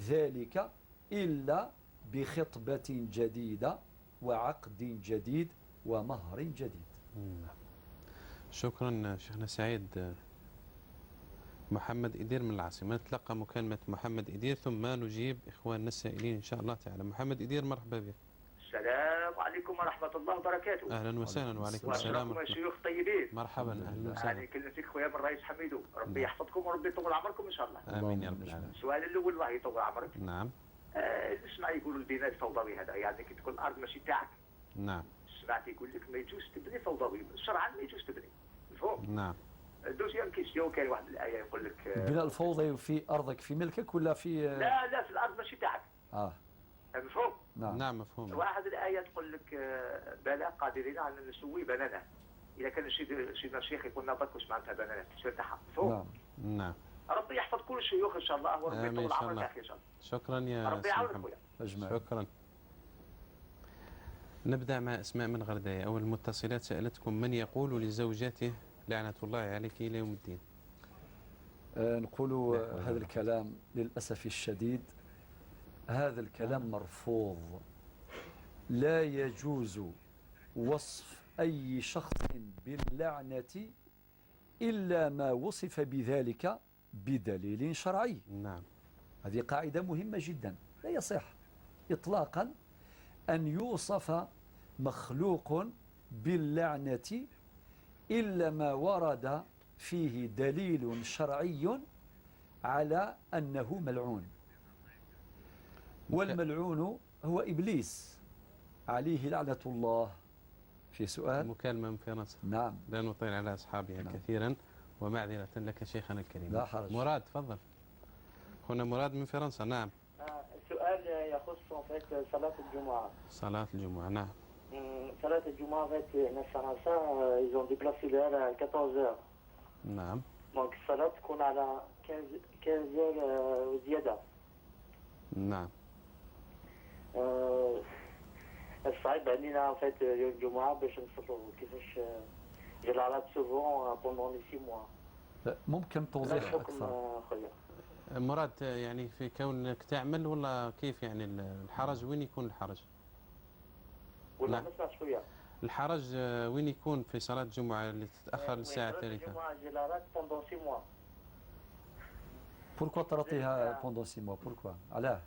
ذلك إلا بخطبة جديدة وعقد جديد ومهر جديد. شكرا شيخنا سعيد. محمد إدير من العاصمة، نتلقى مكالمة محمد إدير ثم نجيب إخواننا السائلين إن شاء الله تعالى. محمد إدير مرحبا بك. السلام عليكم ورحمة الله وبركاته. أهلا وسهلا. وعليكم السلام ورحمة الله. شيوخ طيبين. مرحبا أهلا وسهلا. عليك كلمتك خويا من الرئيس حميدو، ربي يحفظكم وربي يطول عمركم إن شااء الله. آمين يا رب العالمين. السؤال الأول الله يطول عمرك. نعم. نسمع يقولوا البناء الفوضوي هذا، يعني كي تكون الأرض ماشي تاعك. نعم. سمعت يقول لك ما يجوز تبني فوضوي، شرعا ما يجوز تبني. مفهوم؟ نعم. دوزيام كيسيون كاين واحد الآية يقول لك البناء الفوضوي في أرضك في ملكك ولا في لا في الأرض ماشي تاعك. مفهوم؟ نعم مفهوم. واحد الآية تقول لك بلا قادرين على أن نسوي بنانه. إذا كان سيدنا الشيخ يقول نظرك واش معناتها بنانه التفسير تاعها. مفهوم؟ نعم. ربي يحفظ كل الشيوخ إن شاء الله وربي يطول عمرك أخي إن شاء الله. شكرا يا ربي يعاونك خويا. شكرا. نبدأ مع أسماء من غرداية. أول المتصلات سألتكم من يقول لزوجته لعنة الله عليك إلى يوم الدين. نقول هذا الكلام للأسف الشديد هذا الكلام مرفوض. لا يجوز وصف أي شخص باللعنة إلا ما وصف بذلك بدليل شرعي. نعم. هذه قاعدة مهمة جدا. لا يصح إطلاقا أن يوصف مخلوق باللعنة إلا ما ورد فيه دليل شرعي على أنه ملعون. والملعون هو إبليس عليه لعنة الله. في سؤال مكالمة من فرنسا. نعم. لا نطيل على أصحابها نعم. كثيرا ومعذرة لك شيخنا الكريم. لا حرج. مراد تفضل. هنا مراد من فرنسا. نعم. السؤال يخص صلاة الجمعة. صلاة الجمعة. نعم. صلاة الجمعة هنا في فرنسا ils ont déplacé l'heure à 14h. نعم. دونك الصلاة تكون على 15 زيادة. نعم. الصعيب علينا فات يوم الجمعة باش نصلوا كيفاش جي لا سوفون بوندون لي 6 موا. ممكن توضيح أكثر؟ خويا مراد، يعني في كونك تعمل ولا كيف يعني الحرج وين يكون الحرج؟ ولا ما سمعتش خويا. الحرج وين يكون في صلاة الجمعة اللي تتأخر للساعة الثالثة؟ الجمعة جي لا بوندون 6 موا. بوركوا تعطيها بوندون 6 موا؟ بوركوا؟ علاه؟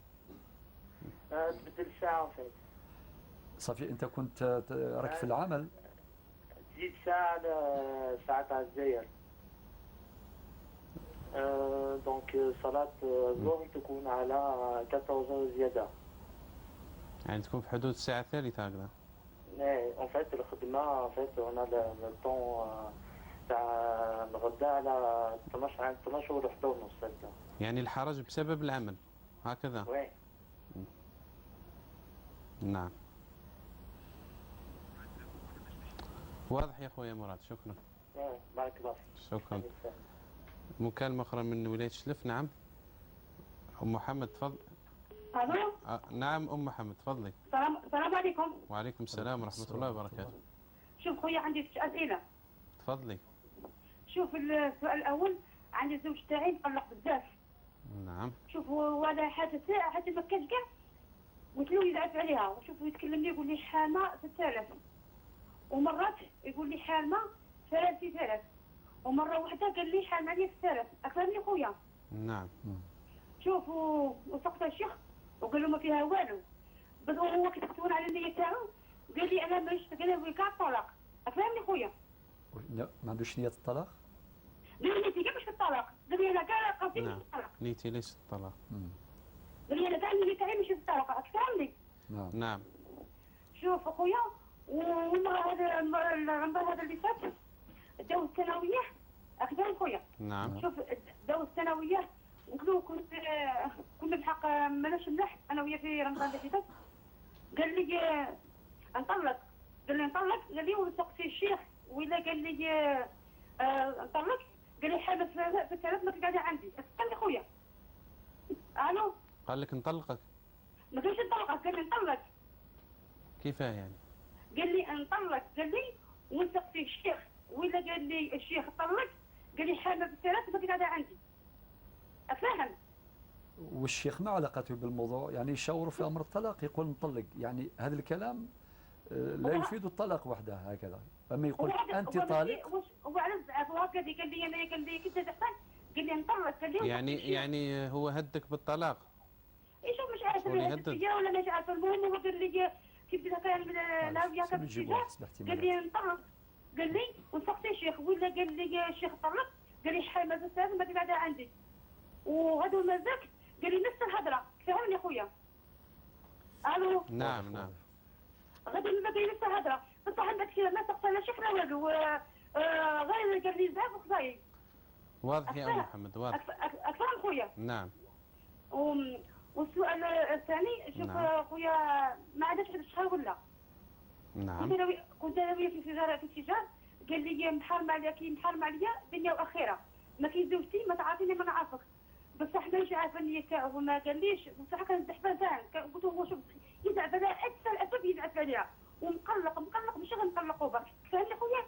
تبدل الساعة فات. صافي أنت كنت راك في العمل؟ تزيد ساعة ساعة تاع الجزائر. دونك صلاة الظهر تكون على 14 زيادة. يعني تكون في حدود الساعة الثالثة هكذا؟ اون فيت الخدمة اون فيت انا لو طون تاع الغداء على 12 ولا 11 ونص هكذا. يعني الحرج بسبب العمل هكذا؟ وي. نعم. واضح يا خويا مراد، شكرا. بارك الله فيك. شكرا. مكالمة أخرى من ولاية شلف. نعم أم محمد تفضل. الو. نعم أم محمد تفضلي. السلام عليكم. وعليكم السلام ورحمة الله وبركاته. شوف خويا عندي 6 أسئلة. تفضلي. شوف السؤال الأول، عندي الزوج تاعي مقلق بزاف. نعم. شوف ولا حاجة ساعة حتى ما كانش كاع، قلت له يدعس عليها، وشوف يتكلم لي يقول لي حامة 6000، ومرات يقول لي حامة 3000، ومرة واحدة قال لي حامة عليا 6000. أفهمني خويا؟ نعم. شوف وسقط الشيخ وقال له ما فيها والو، بس هو كيتكتون على النية تاعو، قال لي أنا مانيش، قال لي كاع الطلاق. أفهمني خويا؟ لا ما عندوش نية الطلاق؟ قال لي نيتي كاع مش في الطلاق، قال لي أنا كاع قصدي نعم. مش في الطلاق. نيتي ليست الطلاق. قال لي أنا كاع النية تاعي مش في الطلاق. أفهمني؟ نعم. نعم. شوف اخويا، والمرة هذا العمر هذا اللي فات داو الثانوية، أخذها خويا. نعم. شوف داو الثانوية، قلت له كنا بحق ماناش ملاح أنا وياه في رمضان اللي فات، قال لي نطلق، قال لي نطلق، قال لي وثقت الشيخ ولا قال لي نطلق، قال لي حامل في الثلاث ما قاعدة عندي. استنى خويا. الو. قال لك نطلقك؟ ما قالش نطلقك، قال لي نطلق. كيفاه يعني؟ قال لي نطلق، قال لي ونثق في الشيخ ولا قال لي الشيخ طلق، قال لي حامل في الثلاث ما قاعدة عندي. أفهم؟ والشيخ ما علاقته بالموضوع؟ يعني يشاوروا في أمر الطلاق، يقول نطلق، يعني هذا الكلام لا يفيد الطلاق وحده هكذا. أما يقول أنت طالق. هو على الزعاف، هو قال لي أنا قال لي كنت تحسن، قال لي نطلق، قال لي يعني هو هدك بالطلاق؟ شوف مش عارفة ولا مش عارفة. المهم هو قال لي كيف بدها كان لا كان قال لي نطلق، قال لي ونثقت الشيخ ولا قال لي الشيخ طلق، قال لي حامل الثلاث ما قاعدة عندي. وهذا مازاك قال لي نفس الهضرة. فهمني خويا؟ الو. نعم نعم. غادي قال لي نفس الهضرة، بصح عندك ما سقط لا شيخ لا والو، غير قال لي زاف وخزايد. واضح يا ام محمد، واضح. أكثر خويا. نعم. والسؤال الثاني، شوف خويا ما عندكش حد الشهر ولا؟ نعم. كنت انا وياه في التجار، قال لي محرم عليا دنيا واخره، ما كاين زوجتي ما تعرفيني ما نعرفك، بصح مانيش عارفه النية تاعو وما قاليش، بصح كان زحفان، قلت له هو شوف يزعف عليها اكثر اسباب يزعف عليها، ومقلق مش غنطلقوا برك. فهمني خويا؟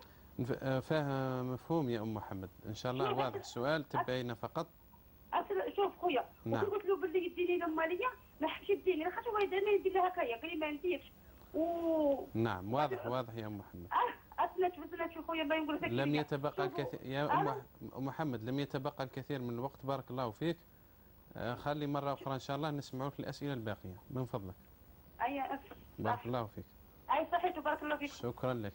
فاهم، مفهوم يا ام محمد، ان شاء الله واضح. السؤال تبعينا فقط. شوف خويا، نعم. قلت له باللي يديني الاماليه ما حبش يديني، خاطر هو يدير لها هكايا، قال لي ما نديرش. نعم واضح يا ام محمد. أسنت خويا ما يقول لك. لم يتبقى الكثير يا ام محمد، لم يتبقى الكثير من الوقت، بارك الله فيك. خلي مرة أخرى إن شاء الله نسمعوك الأسئلة الباقية من فضلك. بارك الله فيك. أي صحيح، بارك الله فيك. شكرا لك.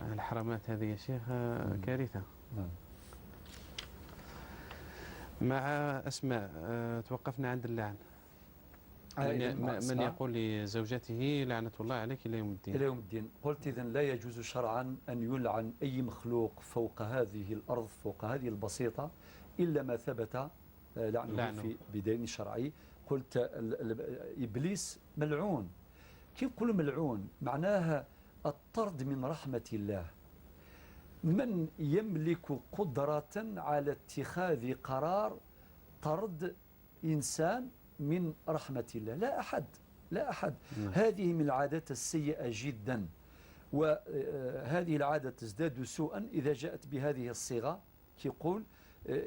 الحرمات هذه يا شيخ كارثة. مع أسماء توقفنا عند اللعن. من يقول لزوجته لعنة الله عليك إلى يوم الدين. إلى يوم الدين. قلت إذن لا يجوز شرعا أن يلعن أي مخلوق فوق هذه الأرض، فوق هذه البسيطة، إلا ما ثبت لعنه في بدين شرعي. قلت إبليس ملعون. كيف نقول ملعون؟ معناها الطرد من رحمة الله. من يملك قدرة على اتخاذ قرار طرد إنسان من رحمة الله، لا أحد، لا أحد. نعم. هذه من العادات السيئة جدا، وهذه العادة تزداد سوءا إذا جاءت بهذه الصيغة، يقول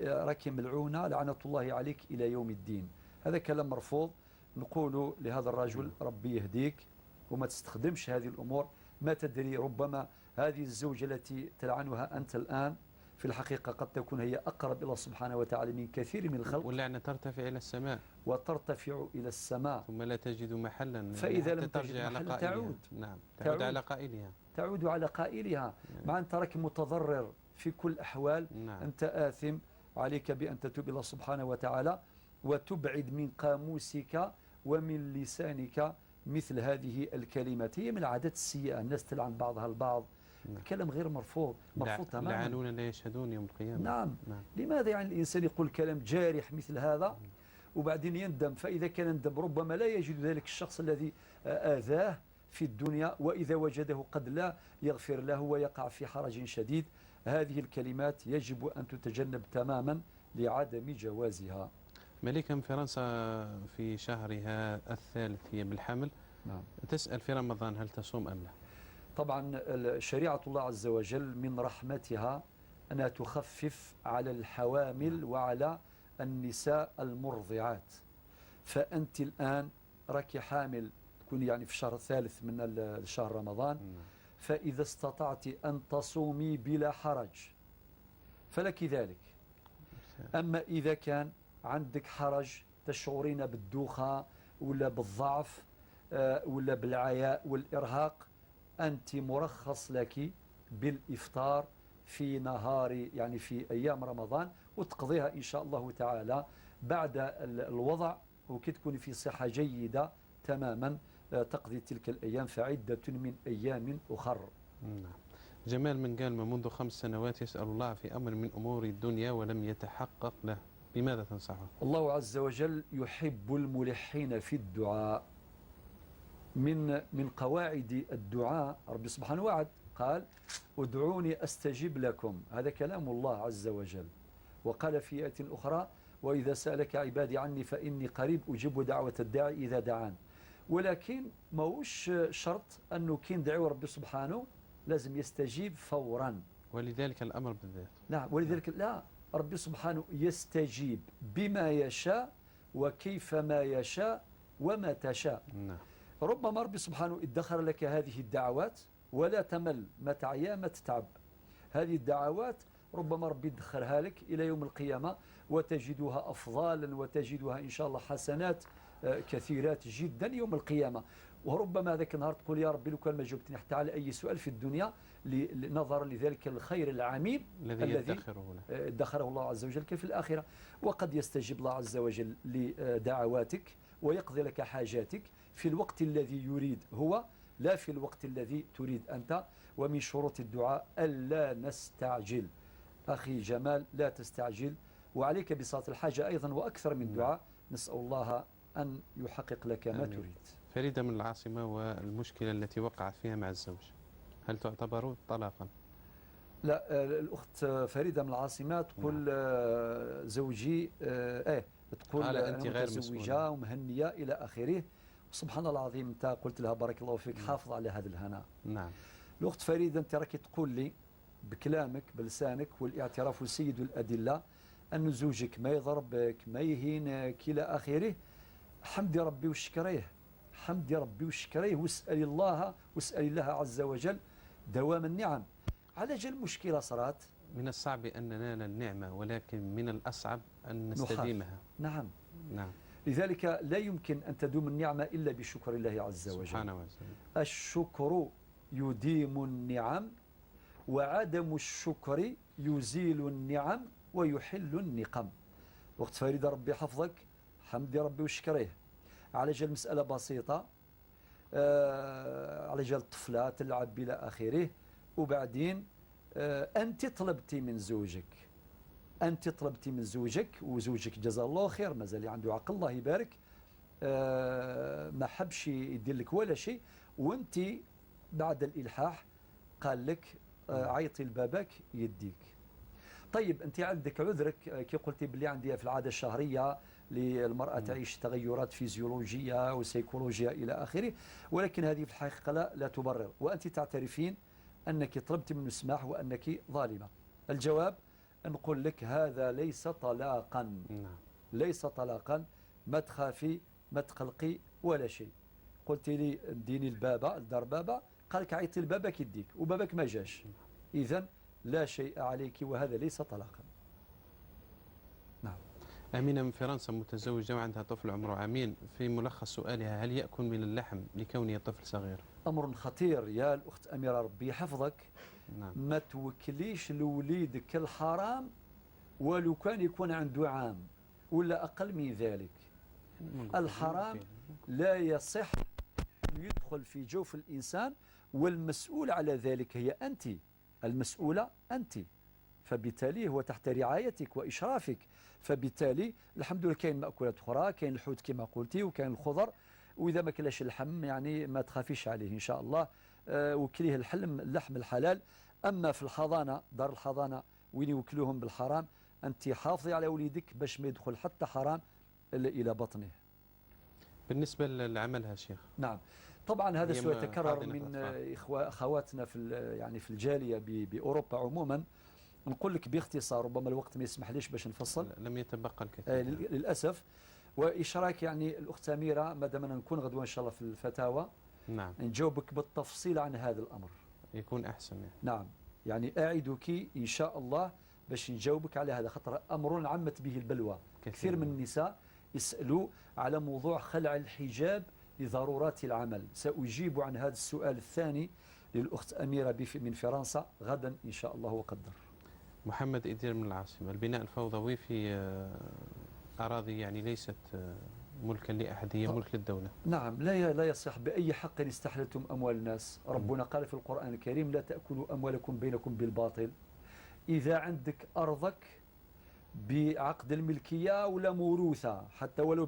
راك ملعونة لعنة الله عليك إلى يوم الدين. هذا كلام مرفوض. نقول لهذا الرجل ربي يهديك وما تستخدمش هذه الأمور. ما تدري، ربما هذه الزوجة التي تلعنها أنت الآن في الحقيقة قد تكون هي أقرب إلى الله سبحانه وتعالى من كثير من الخلق، واللعنة ترتفع إلى السماء وترتفع إلى السماء، ثم لا تجد محلا، فإذا لم ترجع تجد على محلا قائلها. تعود. نعم، تعود على قائلها، تعود على قائلها، مع أن تراك متضرر في كل الأحوال. نعم. أنت آثم، عليك بأن تتوب إلى الله سبحانه وتعالى وتبعد من قاموسك ومن لسانك مثل هذه الكلمات. هي من العادات السيئة، الناس تلعن بعضها البعض. نعم. كلام غير مرفوض تماما. لعنون لا يشهدون يوم القيامة. نعم. نعم. لماذا يعني الإنسان يقول كلام جارح مثل هذا وبعدين يندم؟ فإذا كان يندم ربما لا يجد ذلك الشخص الذي آذاه في الدنيا، وإذا وجده قد لا يغفر له ويقع في حرج شديد. هذه الكلمات يجب أن تتجنب تماما لعدم جوازها. ملكة من فرنسا في شهرها الثالث هي بالحمل. نعم. تسأل في رمضان هل تصوم أم لا؟ طبعا شريعة الله عز وجل من رحمتها أنها تخفف على الحوامل وعلى النساء المرضعات. فأنت الآن راك حامل، تكون يعني في الشهر الثالث من شهر رمضان، فإذا استطعت أن تصومي بلا حرج فلك ذلك. أما إذا كان عندك حرج، تشعرين بالدوخة ولا بالضعف ولا بالعياء والإرهاق، أنت مرخص لك بالإفطار في نهار، يعني في أيام رمضان، وتقضيها إن شاء الله تعالى بعد الوضع، وكي تكوني في صحة جيدة تماما تقضي تلك الأيام، فعدة من أيام أخر. نعم. جمال من قال منذ 5 سنوات يسأل الله في أمر من أمور الدنيا ولم يتحقق له، بماذا تنصحه؟ الله عز وجل يحب الملحين في الدعاء. من قواعد الدعاء ربي سبحانه وعد قال ادعوني أستجب لكم، هذا كلام الله عز وجل. وقال في آية أخرى وإذا سألك عبادي عني فإني قريب أجيب دعوة الداعي إذا دعان. ولكن موش شرط أنه كين دعوة ربي سبحانه لازم يستجيب فورا، ولذلك الأمر بالذات. لا، ولذلك لا، ربي سبحانه يستجيب بما يشاء وكيف ما يشاء وما تشاء. نعم. ربما ربي سبحانه ادخر لك هذه الدعوات ولا تمل، ما تعيا ما تتعب. هذه الدعوات ربما ربي يدخرها لك إلى يوم القيامة وتجدها أفضالا وتجدها إن شاء الله حسنات كثيرات جدا يوم القيامة. وربما ذاك النهار تقول يا ربي لو كان ما جاوبتني حتى على أي سؤال في الدنيا، نظرا لذلك الخير العميم الذي ادخره الله عز وجل في الآخرة. وقد يستجيب الله عز وجل لدعواتك ويقضي لك حاجاتك في الوقت الذي يريد هو، لا في الوقت الذي تريد أنت. ومن شروط الدعاء ألا نستعجل. أخي جمال لا تستعجل، وعليك بصلاة الحاجة أيضا وأكثر من دعاء. نسأل الله أن يحقق لك ما تريد. فريدة من العاصمة، والمشكلة التي وقعت فيها مع الزوج هل تعتبر طلاقا؟ لا، الأخت فريدة من العاصمة تقول زوجي تقول أنت غير متزوجة ومهنية إلى آخره. سبحان الله العظيم، أنت قلت لها بارك الله فيك حافظ على هذا الهناء. نعم. الأخت فريدة أنت راكي تقول لي بكلامك بلسانك والاعتراف سيد الأدلة أن زوجك ما يضربك ما يهينك إلى آخره. حمد ربي وشكريه، حمد ربي وشكريه، واسأل الله عز وجل دوام النعم. على جل مشكلة صارت، من الصعب أن ننال النعمة ولكن من الأصعب أن نستديمها. نعم. نعم. لذلك لا يمكن أن تدوم النعمة إلا بشكر الله عز وجل سبحانه وتعالى. الشكر يديم النعم، وعدم الشكر يزيل النعم ويحل النقم. وقت فريدة ربي حفظك، حمد ربي وشكريه. على جال مسألة بسيطة، على جال طفلة تلعب إلى آخره، وبعدين أنت طلبتي من زوجك وزوجك جزاه الله خير، مازال عنده عقل الله يبارك، ما حبش يدير لك ولا شيء، وانت بعد الإلحاح قال لك عيطي لباباك يديك. طيب انت عندك عذرك كي قلتي بلي عندي في العادة الشهرية للمرأة تعيش تغيرات فيزيولوجية وسيكولوجية إلى آخره، ولكن هذه في الحقيقة لا تبرر، وأنت تعترفين أنك طلبت منه السماح وأنك ظالمة. الجواب نقول لك هذا ليس طلاقا، ليس طلاقا، ما تخافي ما تقلقي ولا شيء. قلت لي اديني البابا الدار بابا، قال لك عيطي لبابا كيديك وباباك ما جاش، إذن لا شيء عليك وهذا ليس طلاقا. نعم. أمينة من فرنسا متزوجة وعندها طفل عمره عامين، في ملخص سؤالها هل يأكل من اللحم لكونه طفل صغير؟ أمر خطير يا الأخت أميرة ربي يحفظك. نعم. ما توكليش لوليدك الحرام ولو كان يكون عنده عام ولا أقل من ذلك. الحرام لا يصح أن يدخل في جوف الإنسان، والمسؤول على ذلك هي أنت، المسؤولة أنت، فبالتالي هو تحت رعايتك وإشرافك. فبالتالي الحمد لله كاين مأكولات أخرى، كاين الحوت كما قلتي وكاين الخضر، وإذا ما كلاش اللحم يعني ما تخافيش عليه إن شاء الله، وكليه اللحم الحلال. أما في الحضانة دار الحضانة وين يوكلوهم بالحرام، أنت حافظي على وليدك باش ما يدخل حتى حرام إلى بطنه. بالنسبة لعملها شيخ. نعم طبعا هذا السؤال يتكرر من أخواتنا في الجالية بأوروبا عموما. نقول لك باختصار، ربما الوقت ما يسمح ليش باش نفصل، لم يتبقى الكثير للأسف. وإشراك يعني الأخت أميرة ما دام نكون غدوة إن شاء الله في الفتاوى، نعم، نجاوبك بالتفصيل عن هذا الأمر، يكون أحسن يعني. نعم يعني أعدك إن شاء الله باش نجاوبك على هذا، خطر أمر عمت به البلوى. كثير من النساء يسألوا على موضوع خلع الحجاب لضرورات العمل. سأجيب عن هذا السؤال الثاني للأخت أميرة من فرنسا غدا إن شاء الله وقدر. محمد إدير من العاصمة، البناء الفوضوي في أراضي يعني ليست ملكا لأحد، هي ملك للدولة. نعم لا يصح بأي حق استحللتم أموال الناس. ربنا قال في القرآن الكريم لا تأكلوا أموالكم بينكم بالباطل. إذا عندك أرضك بعقد الملكية ولا موروثة، حتى ولو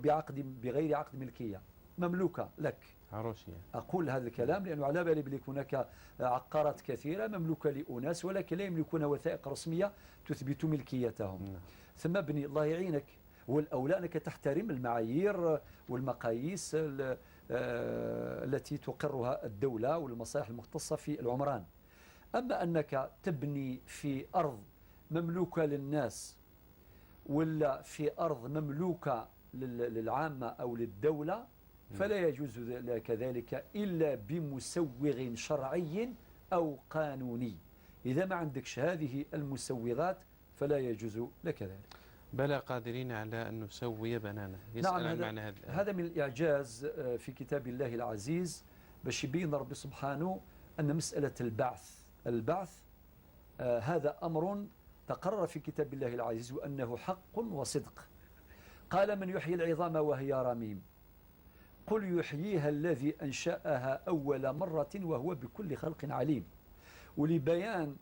بغير عقد ملكية، مملوكة لك، عروشية، أقول هذا الكلام لأنه على بالي بلي هناك عقارات كثيرة مملوكة لأناس ولكن لا يملكون وثائق رسمية تثبت ملكيتهم. ثم ابني الله يعينك، والأولى أنك تحترم المعايير والمقاييس التي تقرها الدولة والمصالح المختصة في العمران. أما أنك تبني في أرض مملوكة للناس ولا في أرض مملوكة للعامة أو للدولة، فلا يجوز لك ذلك إلا بمسوغ شرعي أو قانوني. إذا ما عندكش هذه المسوغات فلا يجوز لك ذلك. بلى قادرين على أن نسوي بنانا. نعم هذا من الإعجاز في كتاب الله العزيز باش يبين ربي سبحانه أن مسألة البعث هذا أمر تقرر في كتاب الله العزيز وأنه حق وصدق. قال من يحيي العظام وهي رميم، قل يحييها الذي أنشأها أول مرة وهو بكل خلق عليم. ولبيان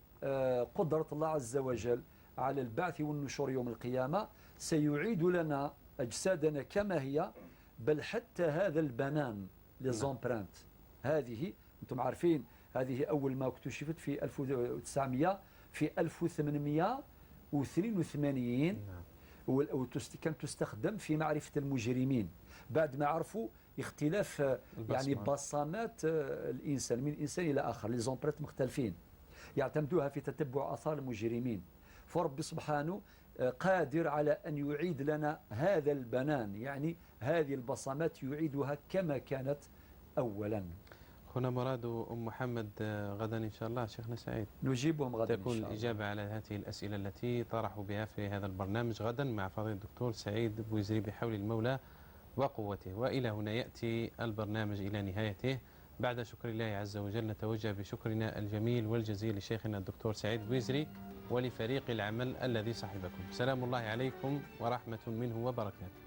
قدرة الله عز وجل على البعث والنشور يوم القيامة سيعيد لنا أجسادنا كما هي، بل حتى هذا البنان لزومبرانت هذه أنتم عارفين هذه أول ما اكتشفت في 1900 في 1882 كانت تستخدم في معرفة المجرمين بعد ما عرفوا اختلاف يعني بصمات الإنسان من إنسان إلى آخر، لزومبرانت مختلفين يعتمدوها في تتبع آثار المجرمين. فرب سبحانه قادر على أن يعيد لنا هذا البنان، يعني هذه البصمات يعيدها كما كانت أولا. هنا مراد أم محمد غدا إن شاء الله شيخنا سعيد نجيبهم غدا تكون الإجابة على هذه الأسئلة التي طرحوا بها في هذا البرنامج غدا مع فضيلة الدكتور سعيد بويزري بحول المولى وقوته. وإلى هنا يأتي البرنامج إلى نهايته. بعد شكر الله عز وجل نتوجه بشكرنا الجميل والجزيل لشيخنا الدكتور سعيد بويزري ولفريق العمل الذي صحبكم. سلام الله عليكم ورحمة منه وبركاته.